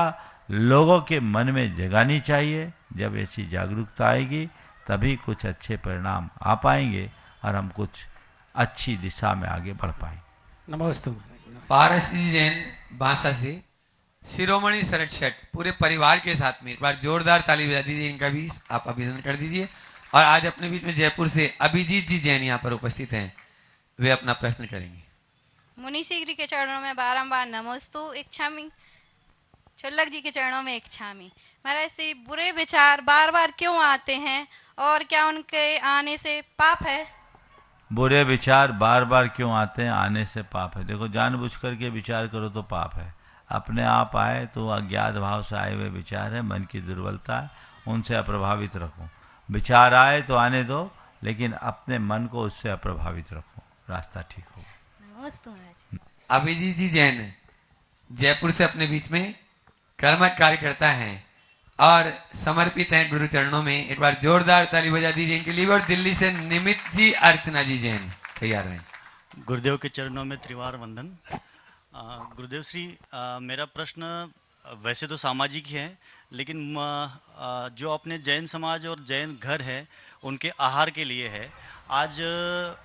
लोगों के मन में जगानी चाहिए, जब ऐसी जागरूकता आएगी तभी कुछ अच्छे परिणाम आ पाएंगे और हम कुछ अच्छी दिशा में आगे बढ़ पाएंगे। नमस्ते। पारसी जैन बांसा से शिरोमणि संरक्षक पूरे परिवार के साथ में एक बार जोरदार ताली बजा दीजिए, इनका भी आप अभिनंदन कर दीजिए। और आज अपने बीच में जयपुर से अभिजीत जी जैन यहाँ पर उपस्थित हैं, वे अपना प्रश्न करेंगे। मुनि शीघ्र के चरणों में बारंबार नमोस्तु इच्छामि, चुल्लक जी के चरणों में इच्छामि। महाराज से बुरे विचार बार बार क्यों आते हैं और क्या उनके आने से पाप है? बुरे विचार बार बार क्यों आते हैं, आने से पाप है? देखो जानबूझ करके विचार करो तो पाप है, अपने आप आए तो अज्ञात भाव से आए हुए विचार है, मन की दुर्बलता है, उनसे अप्रभावित रखो। विचार आए तो आने दो, लेकिन अपने मन को उससे अप्रभावित रखो, रास्ता ठीक होगा। नमस्ते महाराज। अभिजीत जी जैन जयपुर से अपने बीच में कर्मठ कार्यकर्ता हैं और समर्पित हैं गुरु चरणों में, एक बार जोरदार ताली बजा दीजिए इनके लिए। और दिल्ली से निमित जी अर्चना जी जैन तैयार हैं। गुरुदेव के चरणों में त्रिवार वंदन। गुरुदेव श्री, मेरा प्रश्न वैसे तो सामाजिक ही है, लेकिन जो अपने जैन समाज और जैन घर है उनके आहार के लिए है। आज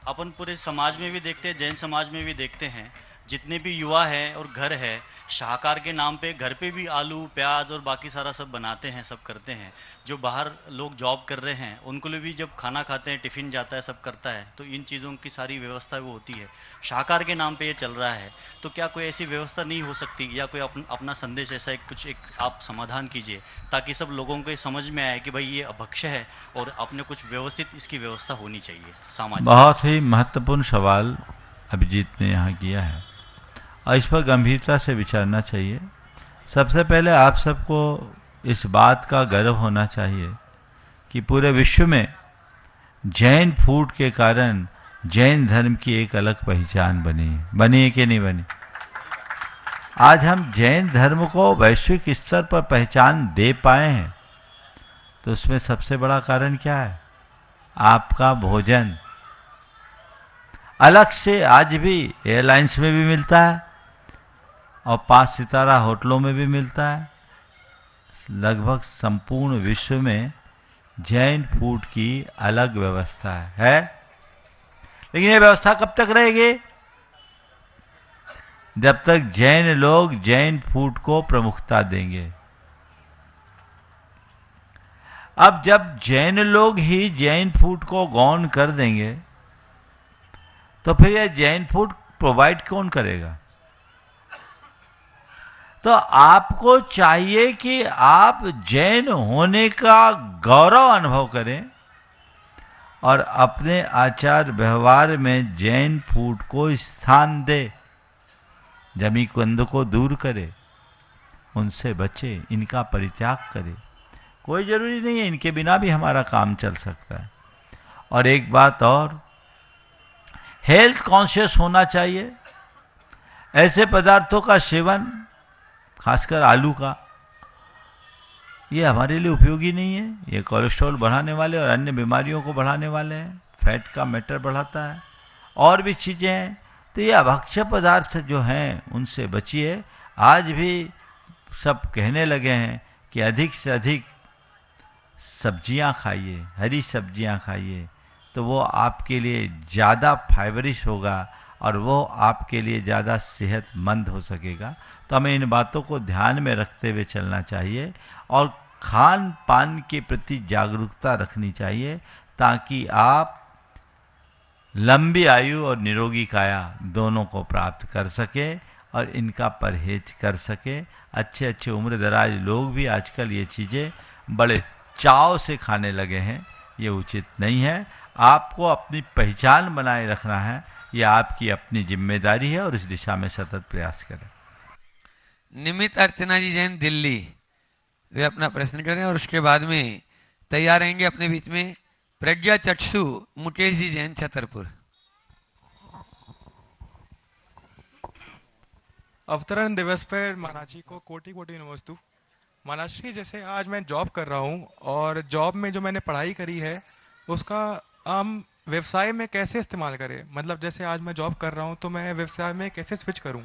अपन पूरे समाज में भी देखते हैं, जैन समाज में भी देखते हैं, जितने भी युवा हैं और घर है, शाकाहार के नाम पे घर पे भी आलू प्याज और बाकी सारा सब बनाते हैं, सब करते हैं। जो बाहर लोग जॉब कर रहे हैं उनको लिए भी जब खाना खाते हैं, टिफ़िन जाता है, सब करता है, तो इन चीज़ों की सारी व्यवस्था वो होती है। शाकाहार के नाम पे ये चल रहा है, तो क्या कोई ऐसी व्यवस्था नहीं हो सकती, या कोई अपना संदेश ऐसा एक आप समाधान कीजिए ताकि सब लोगों को समझ में आए कि भाई ये अभक्ष्य है और अपने कुछ व्यवस्थित इसकी व्यवस्था होनी चाहिए समाज। बहुत ही महत्वपूर्ण सवाल अभिजीत ने यहाँ किया है और इस पर गंभीरता से विचारना चाहिए। सबसे पहले आप सबको इस बात का गर्व होना चाहिए कि पूरे विश्व में जैन फूड के कारण जैन धर्म की एक अलग पहचान बनी है कि नहीं बनी? आज हम जैन धर्म को वैश्विक स्तर पर पहचान दे पाए हैं, तो उसमें सबसे बड़ा कारण क्या है? आपका भोजन। अलग से आज भी एयरलाइंस में भी मिलता है और 5 सितारा होटलों में भी मिलता है। लगभग संपूर्ण विश्व में जैन फूड की अलग व्यवस्था है। लेकिन ये व्यवस्था कब तक रहेगी? जब तक जैन लोग जैन फूड को प्रमुखता देंगे। अब जब जैन लोग ही जैन फूड को गौण कर देंगे तो फिर ये जैन फूड प्रोवाइड कौन करेगा? तो आपको चाहिए कि आप जैन होने का गौरव अनुभव करें और अपने आचार व्यवहार में जैन फूड को स्थान दे, जमी कुंद को दूर करे, उनसे बचे, इनका परित्याग करे। कोई जरूरी नहीं है, इनके बिना भी हमारा काम चल सकता है। और एक बात और, हेल्थ कॉन्शियस होना चाहिए। ऐसे पदार्थों का सेवन, खासकर आलू का, ये हमारे लिए उपयोगी नहीं है। ये कोलेस्ट्रॉल बढ़ाने वाले और अन्य बीमारियों को बढ़ाने वाले हैं, फैट का मैटर बढ़ाता है, और भी चीज़ें हैं। तो ये अभक्ष्य पदार्थ जो हैं उनसे बचिए। आज भी सब कहने लगे हैं कि अधिक से अधिक सब्जियां खाइए, हरी सब्जियां खाइए, तो वो आपके लिए ज़्यादा फाइबरिश होगा और वो आपके लिए ज़्यादा सेहतमंद हो सकेगा। तो हमें इन बातों को ध्यान में रखते हुए चलना चाहिए और खान पान के प्रति जागरूकता रखनी चाहिए, ताकि आप लंबी आयु और निरोगी काया दोनों को प्राप्त कर सके और इनका परहेज कर सके। अच्छे अच्छे उम्र दराज लोग भी आजकल ये चीज़ें बड़े चाव से खाने लगे हैं, ये उचित नहीं है। आपको अपनी पहचान बनाए रखना है, ये आपकी अपनी जिम्मेदारी है और इस दिशा में सतत प्रयास करें। निमित अर्चना जी जैन दिल्ली, वे अपना प्रश्न करें और उसके बाद में तैयार रहेंगे अपने बीच में प्रज्ञा चक्षु मुकेश जी जैन छतरपुर। अवतरण दिवस पर महाराज जी को कोटि कोटि नमस्तु। महाराज जी, जैसे आज मैं जॉब कर रहा हूँ और जॉब में जो मैंने पढ़ाई करी है उसका हम व्यवसाय में कैसे इस्तेमाल करें? मतलब जैसे आज मैं जॉब कर रहा हूँ तो मैं व्यवसाय में कैसे स्विच करूँ?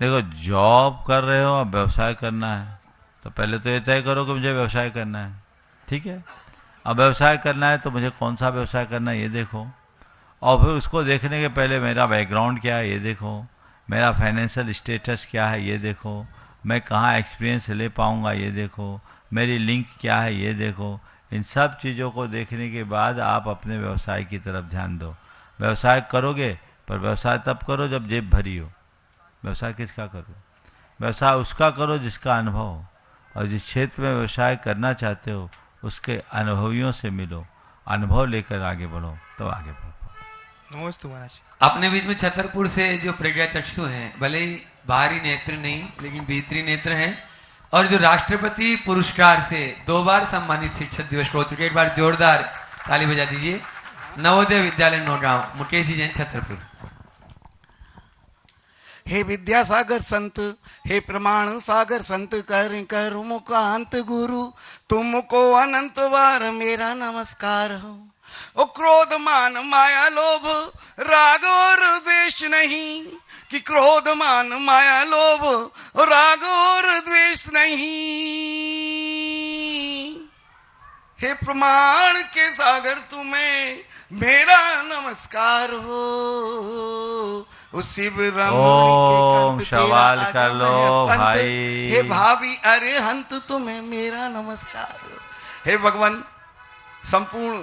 देखो, जॉब कर रहे हो, अब व्यवसाय करना है तो पहले तो ये तय करो कि मुझे व्यवसाय करना है, ठीक है। अब व्यवसाय करना है तो मुझे कौन सा व्यवसाय करना है ये देखो, और फिर उसको देखने के पहले मेरा बैकग्राउंड क्या है ये देखो, मेरा फाइनेंशियल स्टेटस क्या है ये देखो, मैं कहाँ एक्सपीरियंस ले पाऊँगा ये देखो, मेरी लिंक क्या है ये देखो। इन सब चीज़ों को देखने के बाद आप अपने व्यवसाय की तरफ ध्यान दो। व्यवसाय करोगे, पर व्यवसाय तब करो जब जेब भरी हो। व्यवसाय किसका करो? व्यवसाय उसका करो जिसका अनुभव हो, और जिस क्षेत्र में व्यवसाय करना चाहते हो उसके अनुभवियों से मिलो, अनुभव लेकर आगे बढ़ो, तो आगे बढ़ो। नमस्ते महाराज। अपने बीच में छतरपुर से जो प्रज्ञा चक्षु हैं, भले ही बाहरी नेत्र नहीं लेकिन भीतरी नेत्र हैं, और जो राष्ट्रपति पुरस्कार से 2 बार सम्मानित शिक्षक दिवस को हो चुके, एक बार जोरदार ताली बजा दीजिए। नवोदय विद्यालय नौगांव, मुकेश जी जैन छतरपुर। हे विद्यासागर संत, हे प्रमाण सागर संत, कर कर मुकांत गुरु, तुमको अनंत बार मेरा नमस्कार हो। ओ क्रोध मान माया लोभ राग और द्वेष नहीं, कि क्रोध मान माया लोभ राग और द्वेष नहीं। हे प्रमाण के सागर तुम्हें मेरा नमस्कार हो। शिव ओम सवाल कर लो भाई। हे भावी अरिहंत तुम्हें मेरा नमस्कार हो। हे भगवान, संपूर्ण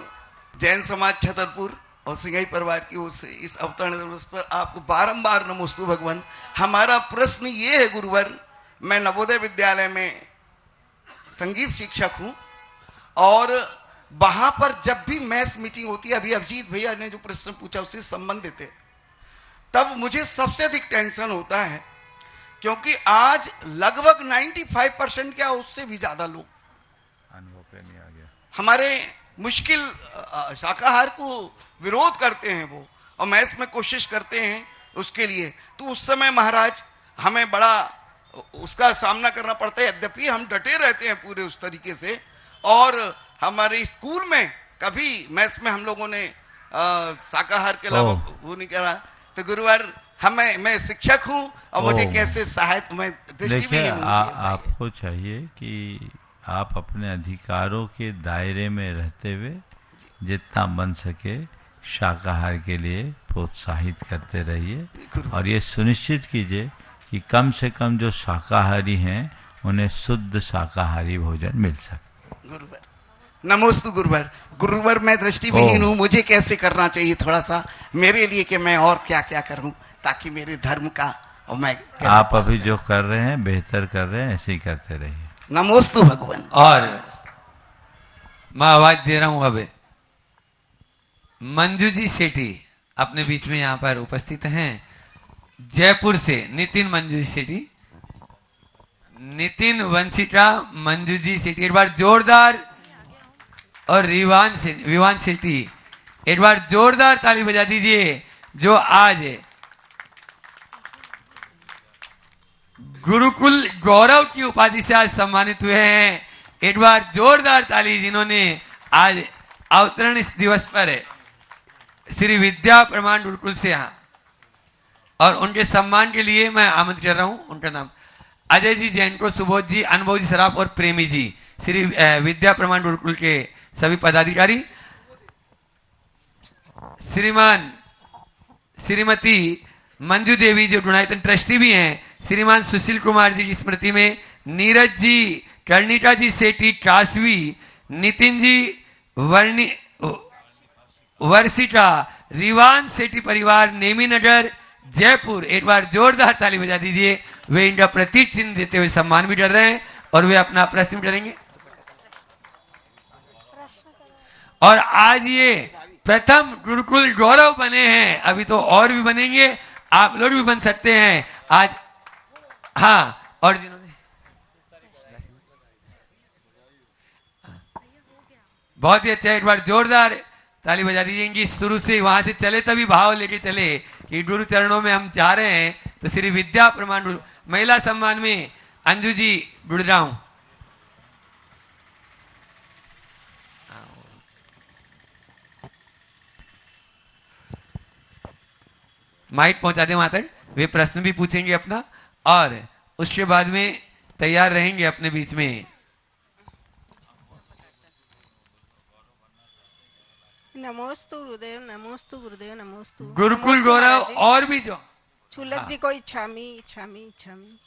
जैन समाज छतरपुर और सिंघई परिवार की ओर से इस अवतरण दिवस पर आपको बारंबार नमोस्तु भगवान। हमारा प्रश्न ये है गुरुवर, मैं नवोदय विद्यालय में संगीत शिक्षक हूँ और वहां पर जब भी मैस मीटिंग होती है, अभी अभिजीत भैया ने जो प्रश्न पूछा उससे संबंधित है, तब मुझे सबसे अधिक टेंशन होता है, क्योंकि आज लगभग 95% क्या उससे भी ज्यादा लोग अनुभव पे नहीं आ गया, हमारे मुश्किल शाकाहार को विरोध करते हैं वो, और मैस में कोशिश करते हैं उसके लिए। तो उस समय महाराज हमें बड़ा उसका सामना करना पड़ता है, यद्यपि हम डटे रहते हैं पूरे उस तरीके से। और हमारे स्कूल में कभी मैस में हम लोगों ने शाकाहार के अलावा वो नहीं करा। तो गुरुवार मैं शिक्षक हूँ और मुझे कैसे सहायता में देखिए, आपको चाहिए कि आप अपने अधिकारों के दायरे में रहते हुए जितना बन सके शाकाहार के लिए प्रोत्साहित करते रहिए, और ये सुनिश्चित कीजिए कि कम से कम जो शाकाहारी हैं उन्हें शुद्ध शाकाहारी भोजन मिल सके। गुरुवर नमोस्तु गुरुवर। गुरुवर, मैं दृष्टिविहीन हूँ, मुझे कैसे करना चाहिए थोड़ा सा मेरे लिए, कि मैं और क्या क्या करूँ ताकि मेरे धर्म का और मैं आप अभी जो कर रहे हैं बेहतर कर रहे हैं, ऐसे ही करते रहिए। नमोस्तु भगवान। और मैं आवाज दे रहा हूं अब मंजू जी सेठी अपने बीच में यहाँ पर उपस्थित हैं, जयपुर से नितिन मंजू जी सेठी, नितिन वंशिका मंजू जी सेठी, एक बार जोरदार, और विवान सेठी, एक बार जोरदार ताली बजा दीजिए, जो आज गुरुकुल गौरव की उपाधि से आज सम्मानित हुए हैं। एक बार जोरदार ताली, जिन्होंने आज अवतरण दिवस पर श्री विद्या प्रमाण गुरुकुल से यहाँ, और उनके सम्मान के लिए मैं आमंत्रित कर रहा हूं। उनका नाम अजय जी जैन को, सुबोध जी, अनुभव जी सराफ और प्रेमी जी, श्री विद्या प्रमाण गुरुकुल के सभी पदाधिकारी, श्रीमान श्रीमती मंजू देवी जो गुणायतन ट्रस्टी भी हैं, श्रीमान सुशील कुमार जी की स्मृति में नीरज जी, कर्णिका जी सेठी कासवी, नितिन जी वर्षिका, रिवान सेठी परिवार नेमी नगर जयपुर, एक बार जोरदार ताली बजा दीजिए। वे इनका प्रतीक चिन्ह देते हुए सम्मान भी कर रहे हैं और वे अपना प्रश्न करेंगे। और आज ये प्रथम गुरुकुल गौरव बने हैं, अभी तो और भी बनेंगे, आप लोग भी बन सकते हैं आज। हाँ, और जिन्होंने बहुत ही अच्छा, एक बार जोरदार ताली बजा दीजिए। इनकी शुरू से वहां से चले तभी भाव लेके चले कि गुरु चरणों में हम जा रहे हैं। तो श्री विद्या प्रमाण महिला सम्मान में अंजू जी गुड़गांव। माइक पहुंचा दे वहां तक, वे प्रश्न भी पूछेंगे अपना और उसके बाद में तैयार रहेंगे अपने बीच में। नमोस्तु गुरुदेव, नमोस्तु गुरुदेव, नमोस्तु। गुरुकुल गौरव और भी जो छुलक जी को इच्छामी इच्छामी इच्छामी।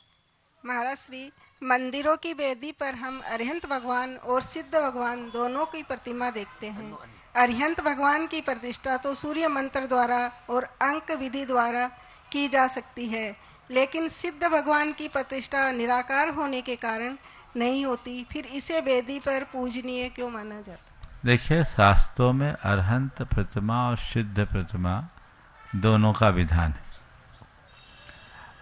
महाराज श्री, मंदिरों की वेदी पर हम अरिहंत भगवान और सिद्ध भगवान दोनों की प्रतिमा देखते हैं। अरिहंत भगवान की प्रतिष्ठा तो सूर्य मंत्र द्वारा और अंक विधि द्वारा की जा सकती है, लेकिन सिद्ध भगवान की प्रतिष्ठा निराकार होने के कारण नहीं होती, फिर इसे वेदी पर पूजनीय क्यों माना जाता? देखिए, शास्त्रों में अरहंत प्रतिमा और सिद्ध प्रतिमा दोनों का विधान है,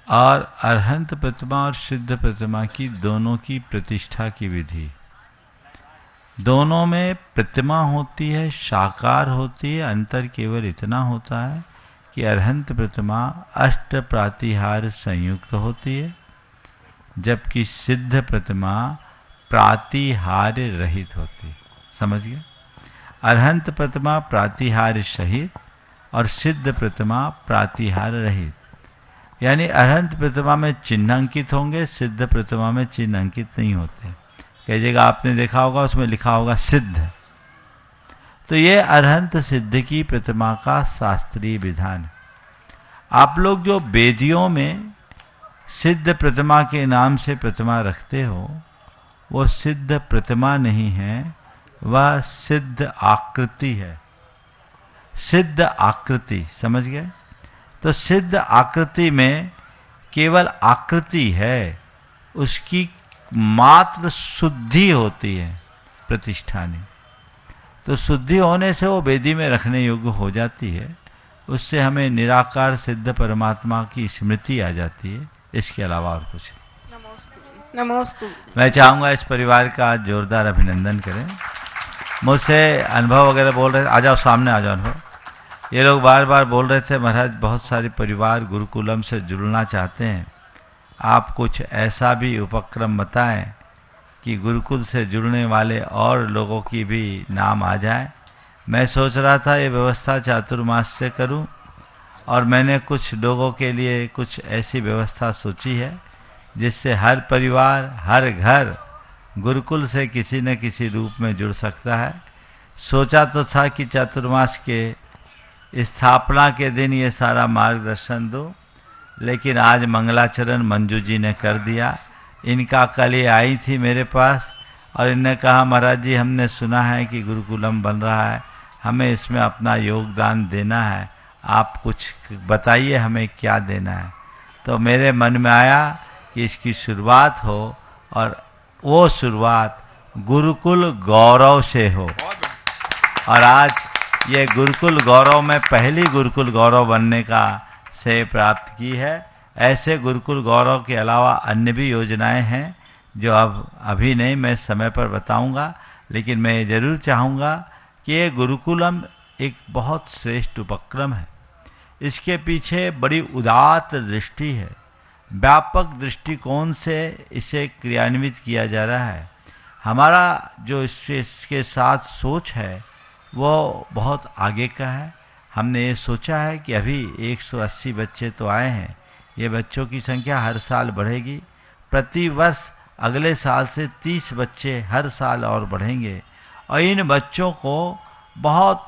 और अरहंत प्रतिमा और सिद्ध प्रतिमा की दोनों की प्रतिष्ठा की विधि, दोनों में प्रतिमा होती है, साकार होती है। अंतर केवल इतना होता है कि अरहंत प्रतिमा अष्ट प्रातिहार संयुक्त होती है, जबकि सिद्ध प्रतिमा प्रातिहार रहित होती है। समझ गए? अरहंत प्रतिमा प्रातिहार सहित और सिद्ध प्रतिमा प्रातिहार रहित। यानी अरहंत प्रतिमा में चिन्ह अंकित होंगे, सिद्ध प्रतिमा में चिन्ह अंकित नहीं होते। कई जगह आपने देखा होगा उसमें लिखा होगा सिद्ध। तो ये अरहंत सिद्ध की प्रतिमा का शास्त्रीय विधान है। आप लोग जो वेदियों में सिद्ध प्रतिमा के नाम से प्रतिमा रखते हो, वो सिद्ध प्रतिमा नहीं है, वह सिद्ध आकृति है। सिद्ध आकृति, समझ गए? तो सिद्ध आकृति में केवल आकृति है, उसकी मात्र शुद्धि होती है, प्रतिष्ठा नहीं। तो शुद्धि होने से वो वेदी में रखने योग्य हो जाती है, उससे हमें निराकार सिद्ध परमात्मा की स्मृति आ जाती है। इसके अलावा और कुछ नहीं। नमोस्तु। मैं चाहूँगा इस परिवार का जोरदार अभिनंदन करें। मुझसे अनुभव वगैरह बोल रहे थे, आ जाओ सामने, आ जाओ अनुभव। ये लोग बार बार बोल रहे थे महाराज बहुत सारे परिवार गुरुकुलम से जुड़ना चाहते हैं, आप कुछ ऐसा भी उपक्रम बताएं कि गुरुकुल से जुड़ने वाले और लोगों की भी नाम आ जाए। मैं सोच रहा था ये व्यवस्था चातुर्मास से करूं, और मैंने कुछ लोगों के लिए कुछ ऐसी व्यवस्था सोची है जिससे हर परिवार, हर घर गुरुकुल से किसी न किसी रूप में जुड़ सकता है। सोचा तो था कि चातुर्मास के स्थापना के दिन ये सारा मार्गदर्शन दो, लेकिन आज मंगलाचरण मंजू जी ने कर दिया। इनका कल ये आई थी मेरे पास और इन्होंने कहा महाराज जी हमने सुना है कि गुरुकुलम बन रहा है, हमें इसमें अपना योगदान देना है, आप कुछ बताइए हमें क्या देना है। तो मेरे मन में आया कि इसकी शुरुआत हो, और वो शुरुआत गुरुकुल गौरव से हो। और आज ये गुरुकुल गौरव में पहली गुरुकुल गौरव बनने का श्रेय प्राप्त की है। ऐसे गुरुकुल गौरव के अलावा अन्य भी योजनाएं हैं जो अब अभी नहीं, मैं समय पर बताऊंगा, लेकिन मैं ज़रूर चाहूँगा कि ये गुरुकुलम एक बहुत श्रेष्ठ उपक्रम है। इसके पीछे बड़ी उदात्त दृष्टि है, व्यापक दृष्टिकोण से इसे क्रियान्वित किया जा रहा है। हमारा जो इसके साथ सोच है वो बहुत आगे का है। हमने ये सोचा है कि अभी 180 बच्चे तो आए हैं, ये बच्चों की संख्या हर साल बढ़ेगी। प्रति वर्ष अगले साल से 30 बच्चे हर साल और बढ़ेंगे, और इन बच्चों को बहुत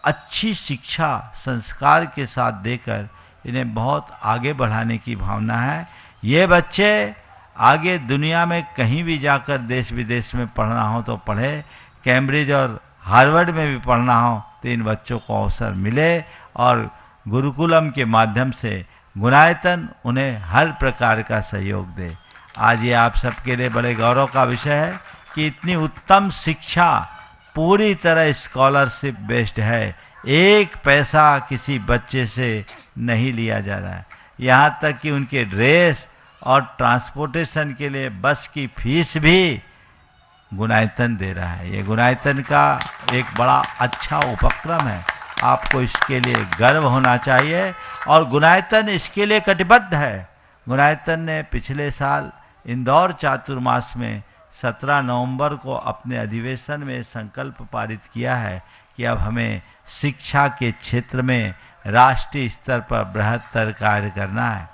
अच्छी शिक्षा संस्कार के साथ देकर इन्हें बहुत आगे बढ़ाने की भावना है। ये बच्चे आगे दुनिया में कहीं भी जाकर देश विदेश में पढ़ना हो तो पढ़े, कैम्ब्रिज और हार्वर्ड में भी पढ़ना हो तो इन बच्चों को अवसर मिले, और गुरुकुलम के माध्यम से गुणायतन उन्हें हर प्रकार का सहयोग दे। आज ये आप सबके लिए बड़े गौरव का विषय है कि इतनी उत्तम शिक्षा पूरी तरह स्कॉलरशिप बेस्ड है। एक पैसा किसी बच्चे से नहीं लिया जा रहा है। यहाँ तक कि उनके ड्रेस और ट्रांसपोर्टेशन के लिए बस की फीस भी गुणायतन दे रहा है। ये गुणायतन का एक बड़ा अच्छा उपक्रम है, आपको इसके लिए गर्व होना चाहिए और गुणायतन इसके लिए कटिबद्ध है। गुणायतन ने पिछले साल इंदौर चातुर्मास में 17 नवंबर को अपने अधिवेशन में संकल्प पारित किया है कि अब हमें शिक्षा के क्षेत्र में राष्ट्रीय स्तर पर बृहत्तर कार्य करना है।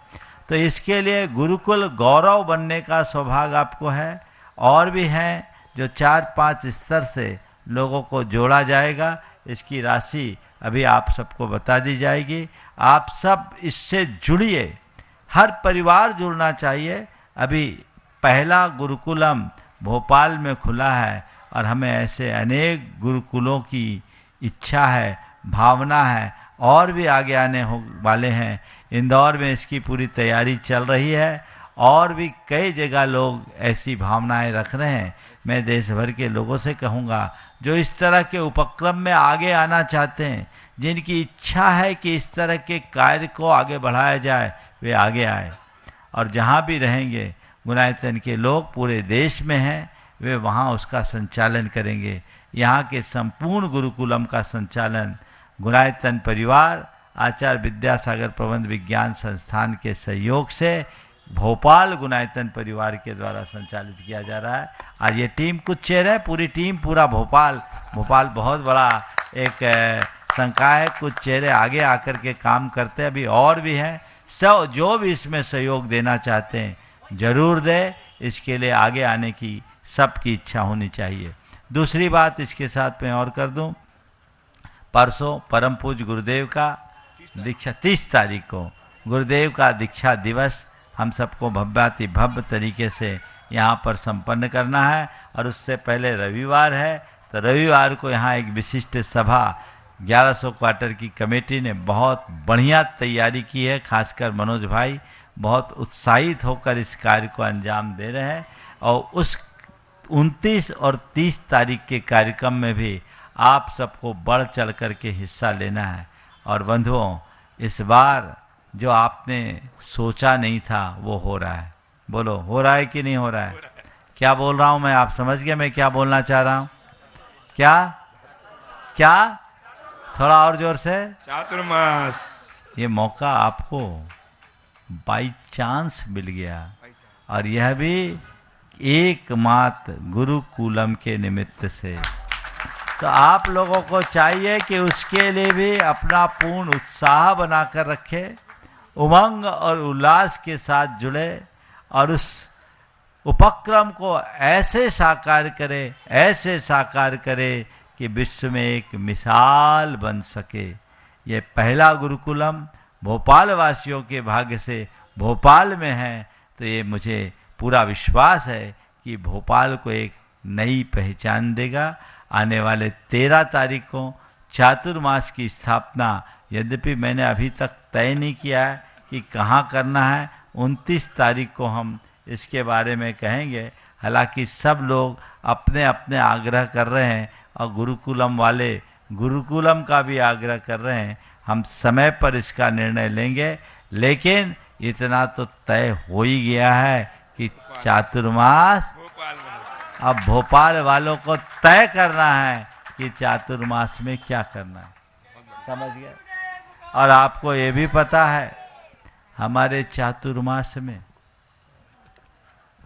तो इसके लिए गुरुकुल गौरव बनने का सौभाग्य आपको है। और भी हैं जो 4-5 स्तर से लोगों को जोड़ा जाएगा। इसकी राशि अभी आप सबको बता दी जाएगी। आप सब इससे जुड़िए, हर परिवार जुड़ना चाहिए। अभी पहला गुरुकुलम भोपाल में खुला है और हमें ऐसे अनेक गुरुकुलों की इच्छा है, भावना है, और भी आगे आने वाले हैं। इंदौर में इसकी पूरी तैयारी चल रही है और भी कई जगह लोग ऐसी भावनाएं रख रहे हैं। मैं देश भर के लोगों से कहूँगा जो इस तरह के उपक्रम में आगे आना चाहते हैं, जिनकी इच्छा है कि इस तरह के कार्य को आगे बढ़ाया जाए, वे आगे आए। और जहाँ भी रहेंगे गुणायतन के लोग पूरे देश में हैं, वे वहाँ उसका संचालन करेंगे। यहाँ के संपूर्ण गुरुकुलम का संचालन गुणायतन परिवार आचार्य विद्यासागर प्रबंध विज्ञान संस्थान के सहयोग से भोपाल गुणायतन परिवार के द्वारा संचालित किया जा रहा है। आज ये टीम कुछ चेहरे है, पूरी टीम, पूरा भोपाल बहुत बड़ा एक संकाय है। कुछ चेहरे आगे आकर के काम करते हैं, अभी और भी हैं। सब जो भी इसमें सहयोग देना चाहते हैं जरूर दे। इसके लिए आगे आने की सबकी इच्छा होनी चाहिए। दूसरी बात इसके साथ मैं और कर दूं, परसों परम पूज्य गुरुदेव का दीक्षा 30 तारीख को गुरुदेव का दीक्षा दिवस हम सबको भव्याति भव्य तरीके से यहाँ पर संपन्न करना है। और उससे पहले रविवार है, तो रविवार को यहाँ एक विशिष्ट सभा 1100 क्वार्टर की कमेटी ने बहुत बढ़िया तैयारी की है। खासकर मनोज भाई बहुत उत्साहित होकर इस कार्य को अंजाम दे रहे हैं। और उस 29 और 30 तारीख के कार्यक्रम में भी आप सबको बढ़ चढ़ कर के हिस्सा लेना है। और बंधुओं, इस बार जो आपने सोचा नहीं था वो हो रहा है। बोलो, हो रहा है कि नहीं हो रहा है? क्या बोल रहा हूँ मैं, आप समझ गए मैं क्या बोलना चाह रहा हूँ? क्या थोड़ा और जोर से। चातुर्मास। ये मौका आपको बाई चांस मिल गया, और यह भी एकमात्र गुरुकुलम के निमित्त से। तो आप लोगों को चाहिए कि उसके लिए भी अपना पूर्ण उत्साह बनाकर रखे, उमंग और उल्लास के साथ जुड़े और उस उपक्रम को ऐसे साकार करे कि विश्व में एक मिसाल बन सके। ये पहला गुरुकुलम भोपाल वासियों के भाग्य से भोपाल में है, तो ये मुझे पूरा विश्वास है कि भोपाल को एक नई पहचान देगा। आने वाले 13 तारीख को चातुर्मास की स्थापना, यद्यपि मैंने अभी तक तय नहीं किया है कि कहाँ करना है। 29 तारीख को हम इसके बारे में कहेंगे। हालांकि सब लोग अपने अपने आग्रह कर रहे हैं और गुरुकुलम वाले गुरुकुलम का भी आग्रह कर रहे हैं। हम समय पर इसका निर्णय लेंगे, लेकिन इतना तो तय हो ही गया है कि चातुर्मास अब भोपाल वालों को तय करना है कि चातुर्मास में क्या करना है। समझ गए? और आपको ये भी पता है हमारे चातुर्मास में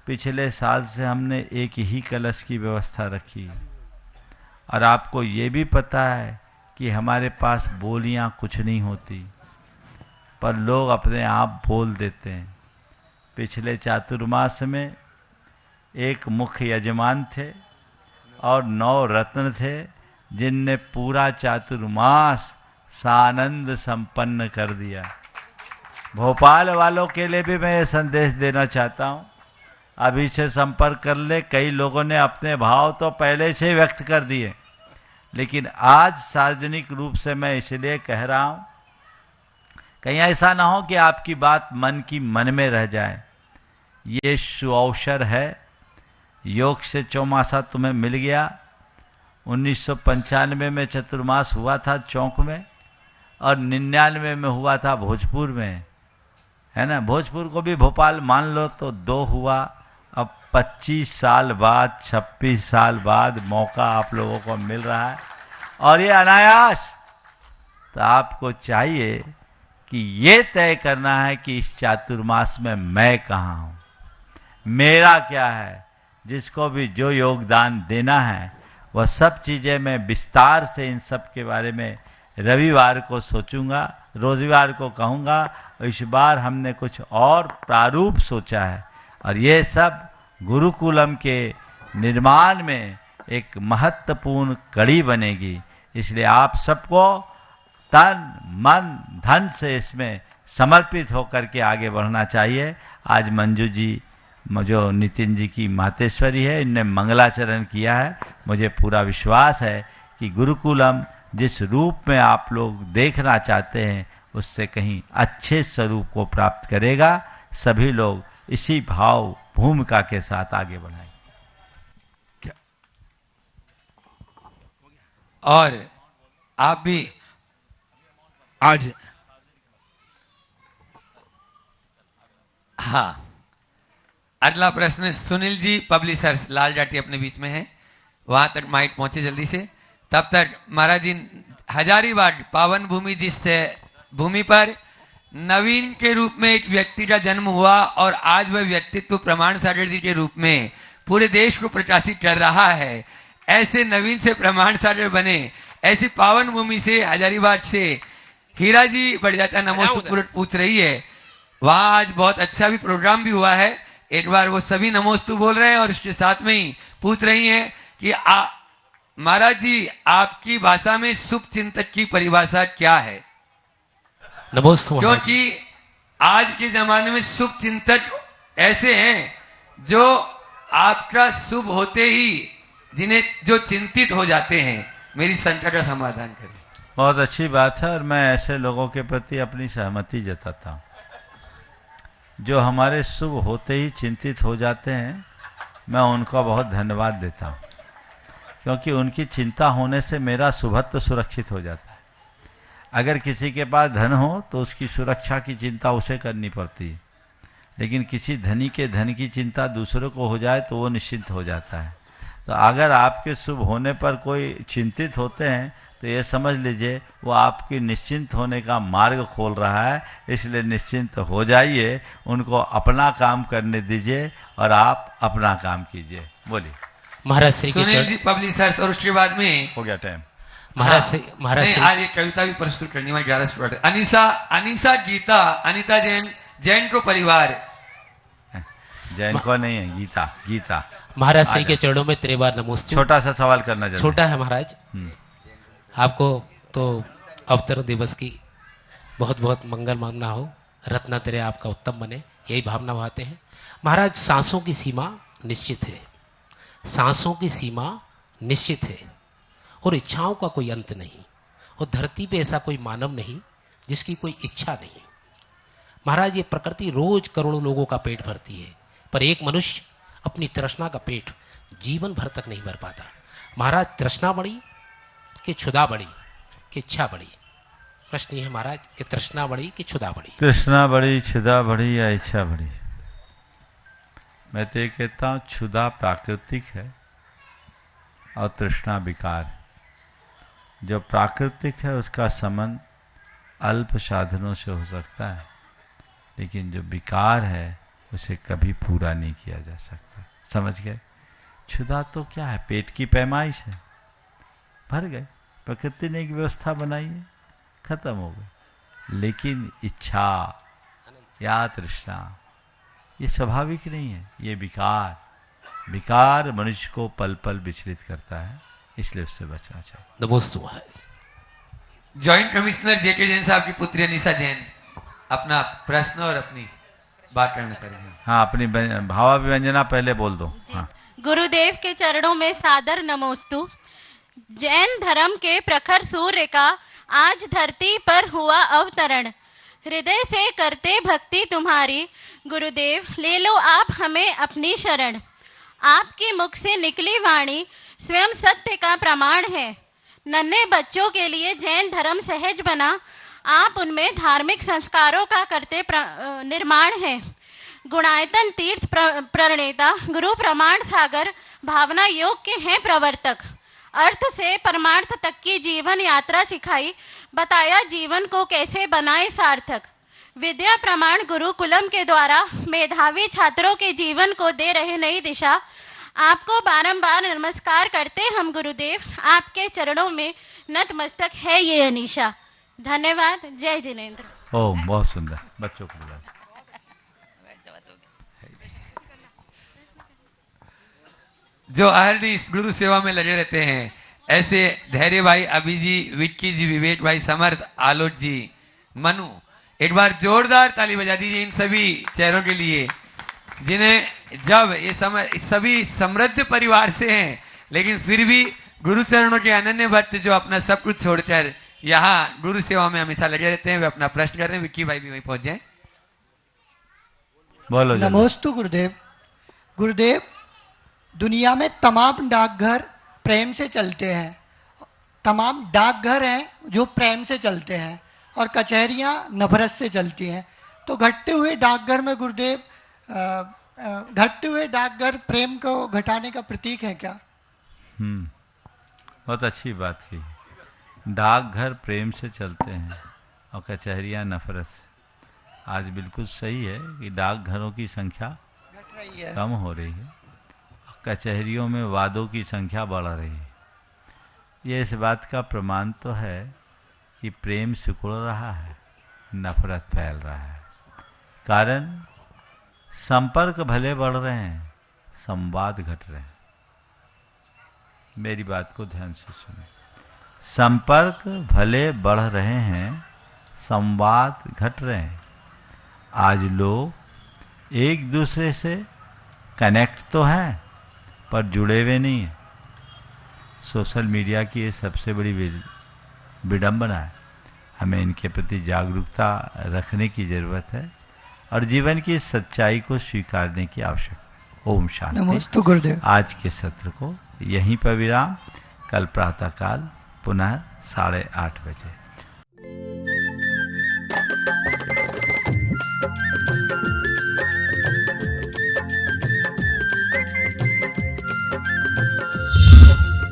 पिछले साल से हमने एक ही कलश की व्यवस्था रखी है। और आपको ये भी पता है कि हमारे पास बोलियां कुछ नहीं होती, पर लोग अपने आप बोल देते हैं। पिछले चातुर्मास में एक मुख्य यजमान थे और 9 रत्न थे, जिनने पूरा चातुर्मास सानंद संपन्न कर दिया। भोपाल वालों के लिए भी मैं ये संदेश देना चाहता हूँ, अभी से संपर्क कर ले। कई लोगों ने अपने भाव तो पहले से व्यक्त कर दिए, लेकिन आज सार्वजनिक रूप से मैं इसलिए कह रहा हूँ, कहीं ऐसा ना हो कि आपकी बात मन की मन में रह जाए। ये सुअवसर है, योग से चौमासा तुम्हें मिल गया, 1995 में चतुर्मास हुआ था चौक में, और 99 में हुआ था भोजपुर में, है ना। भोजपुर को भी भोपाल मान लो तो 2 हुआ। अब 25 साल बाद, 26 साल बाद मौका आप लोगों को मिल रहा है, और ये अनायास। तो आपको चाहिए कि ये तय करना है कि इस चातुर्मास में मैं कहाँ हूँ, मेरा क्या है। जिसको भी जो योगदान देना है वह सब चीज़ें मैं विस्तार से इन सब के बारे में रविवार को सोचूंगा, रविवार को कहूँगा। इस बार हमने कुछ और प्रारूप सोचा है, और ये सब गुरुकुलम के निर्माण में एक महत्वपूर्ण कड़ी बनेगी। इसलिए आप सबको तन मन धन से इसमें समर्पित होकर के आगे बढ़ना चाहिए। आज मंजू जी, जो नितिन जी की मातेश्वरी है, इनने मंगलाचरण किया है। मुझे पूरा विश्वास है कि गुरुकुलम जिस रूप में आप लोग देखना चाहते हैं उससे कहीं अच्छे स्वरूप को प्राप्त करेगा। सभी लोग इसी भाव भूमिका के साथ आगे बढ़ाएं। और आप भी आज हाँ, अगला प्रश्न सुनील जी पब्लिशर्स, लाल जाटी अपने बीच में है, वहां तक माइक पहुंचे जल्दी से। तब तक महाराज जी, हजारीबाग पावन भूमि, जिस भूमि पर नवीन के रूप में एक व्यक्ति का जन्म हुआ और आज वह व्यक्तित्व प्रमाण सागर जी के रूप में पूरे देश को प्रकाशित कर रहा है, ऐसे नवीन से प्रमाण सागर बने, ऐसी पावन भूमि से हजारीबाग से हीरा जी बढ़ नमोस्तु पूछ रही है। वहां आज बहुत अच्छा भी प्रोग्राम भी हुआ है। एक बार वो सभी नमोस्तु बोल रहे हैं और उसके साथ में ही पूछ रही हैं कि महाराज जी, आपकी भाषा में शुभ चिंतक की परिभाषा क्या है? नमोस्तु। क्योंकि आज के जमाने में शुभ चिंतक ऐसे हैं जो आपका शुभ होते ही जिन्हें जो चिंतित हो जाते हैं। मेरी शंका का समाधान करें। बहुत अच्छी बात है, और मैं ऐसे लोगों के प्रति अपनी सहमति जताता हूँ जो हमारे शुभ होते ही चिंतित हो जाते हैं। मैं उनका बहुत धन्यवाद देता हूँ, क्योंकि उनकी चिंता होने से मेरा शुभत्व सुरक्षित हो जाता है। अगर किसी के पास धन हो तो उसकी सुरक्षा की चिंता उसे करनी पड़ती है, लेकिन किसी धनी के धन की चिंता दूसरों को हो जाए तो वो निश्चिंत हो जाता है। तो अगर आपके शुभ होने पर कोई चिंतित होते हैं तो ये समझ लीजिए वो आपकी निश्चिंत होने का मार्ग खोल रहा है। इसलिए निश्चिंत हो जाइए, उनको अपना काम करने दीजिए और आप अपना काम कीजिए। बोलिए महाराज श्री सुनील जी पब्लिशर्स, और उसके बाद में हो गया टाइम। महाराज श्री आज एक कविता भी प्रस्तुत करनी है 11 स्टूडेंट। अनीसा गीता, अनीता जैन को परिवार। जैन को नहीं है, गीता गीता। महाराज श्री के चरणों में त्रिवार नमोस्तु। छोटा सा सवाल करना चाहिए। छोटा है महाराज। आपको तो अवतरण दिवस की बहुत बहुत मंगल कामना हो, रत्नात्रय आपका उत्तम बने, यही भावना भाते हैं। महाराज, सांसों की सीमा निश्चित है, सांसों की सीमा निश्चित है, और इच्छाओं का कोई अंत नहीं। और धरती पे ऐसा कोई मानव नहीं जिसकी कोई इच्छा नहीं। महाराज, ये प्रकृति रोज करोड़ों लोगों का पेट भरती है, पर एक मनुष्य अपनी तृष्णा का पेट जीवन भर तक नहीं भर पाता। महाराज, तृष्णा बढ़ी कि क्षुधा बढ़ी कि इच्छा बढ़ी? प्रश्न ये है महाराज कि तृष्णा बढ़ी कि क्षुधा बढ़ी? तृष्णा बढ़ी, क्षुधा बढ़ी या इच्छा बढ़ी? मैं तो ये कहता हूँ क्षुधा प्राकृतिक है और तृष्णा विकार। जो प्राकृतिक है उसका संबंध अल्प साधनों से हो सकता है, लेकिन जो विकार है उसे कभी पूरा नहीं किया जा सकता। समझ गए? क्षुधा तो क्या है? पेट की पैमाइश है, भर गए, प्रकृति ने एक व्यवस्था बनाई है, खत्म हो गए। लेकिन इच्छा या तृष्णा ये स्वाभाविक नहीं है, ये विकार। विकार मनुष्य को पल पल विचलित करता है, इसलिए उससे बचना चाहिए। नमोस्तु। जॉइंट कमिश्नर जेके जैन साहब की पुत्री अनीसा जैन अपना प्रश्न और अपनी बात करना करेंगे। हाँ, अपनी भावाभिव्यंजना पहले बोल दो। हाँ। गुरुदेव के चरणों में सादर नमोस्तु। जैन धर्म के प्रखर सूर्य का आज धरती पर हुआ अवतरण। हृदय से करते भक्ति तुम्हारी, गुरुदेव ले लो आप हमें अपनी शरण। आपके मुख से निकली वाणी स्वयं सत्य का प्रमाण है। नन्हे बच्चों के लिए जैन धर्म सहज बना, आप उनमें धार्मिक संस्कारों का करते निर्माण है। गुणायतन तीर्थ प्रणेता, गुरु प्रमाण सागर, भावना योग के हैं प्रवर्तक। अर्थ से परमार्थ तक की जीवन यात्रा सिखाई, बताया जीवन को कैसे बनाए सार्थक। विद्या प्रमाण गुरुकुलम के द्वारा मेधावी छात्रों के जीवन को दे रहे नई दिशा। आपको बारंबार नमस्कार करते हम गुरुदेव, आपके चरणों में नतमस्तक है ये अनीशा। धन्यवाद। जय जिनेंद्र। ओम, बहुत सुंदर। बच्चों को बुलाओ। जो अहरनी इस गुरु सेवा में लगे रहते हैं, ऐसे धैर्य भाई, अभी जी, विक्की जी, विवेक भाई, समर्थ, आलोक जी, मनु, एक बार जोरदार ताली बजा दीजिए इन सभी चेहरों के लिए, जिन्हें जब ये सभी समृद्ध परिवार से हैं, लेकिन फिर भी गुरु चरणों के अनन्य भक्त जो अपना सब कुछ छोड़कर यहाँ गुरु सेवा में हमेशा लगे रहते हैं, वे अपना प्रश्न कर रहे हैं। विक्की भाई भी वहीं पहुंच जाए। बोलो। नमोस्तु गुरुदेव। गुरुदेव, दुनिया में तमाम डाकघर प्रेम से चलते हैं, तमाम डाकघर हैं जो प्रेम से चलते हैं, और कचहरियां नफरत से चलती हैं। तो घटते हुए डाकघर में गुरुदेव, घटते हुए डाकघर प्रेम को घटाने का प्रतीक है क्या? बहुत अच्छी बात की। डाकघर प्रेम से चलते हैं और कचहरियां नफरत से। आज बिल्कुल सही है कि डाकघरों की संख्या घट रही है, कम हो रही है, कचहरियों में वादों की संख्या बढ़ रही है। ये इस बात का प्रमाण तो है कि प्रेम सिकुड़ रहा है, नफरत फैल रहा है। कारण संपर्क भले बढ़ रहे हैं, संवाद घट रहे हैं। मेरी बात को ध्यान से सुने। संपर्क भले बढ़ रहे हैं, संवाद घट रहे हैं। आज लोग एक दूसरे से कनेक्ट तो हैं पर जुड़े हुए नहीं हैं। सोशल मीडिया की ये सबसे बड़ी विडंबना है। हमें इनके प्रति जागरूकता रखने की ज़रूरत है और जीवन की सच्चाई को स्वीकारने की आवश्यकता है। ओम शांति। नमस्ते गुरुदेव। आज के सत्र को यहीं पर विराम। कल प्रातःकाल पुनः 8:30 बजे।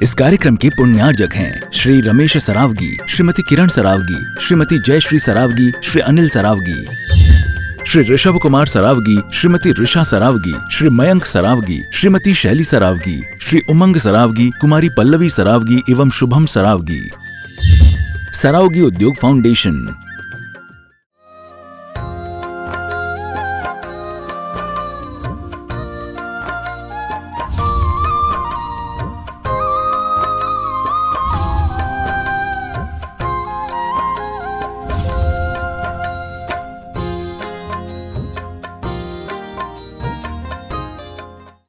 इस कार्यक्रम के पुण्यार्जक हैं श्री रमेश सरावगी, श्रीमती किरण सरावगी, श्रीमती जयश्री सरावगी, श्री अनिल सरावगी, श्री ऋषभ कुमार सरावगी, श्रीमती ऋषा सरावगी, श्री मयंक सरावगी, श्रीमती शैली सरावगी, श्री उमंग सरावगी, कुमारी पल्लवी सरावगी एवं शुभम सरावगी। सरावगी उद्योग फाउंडेशन।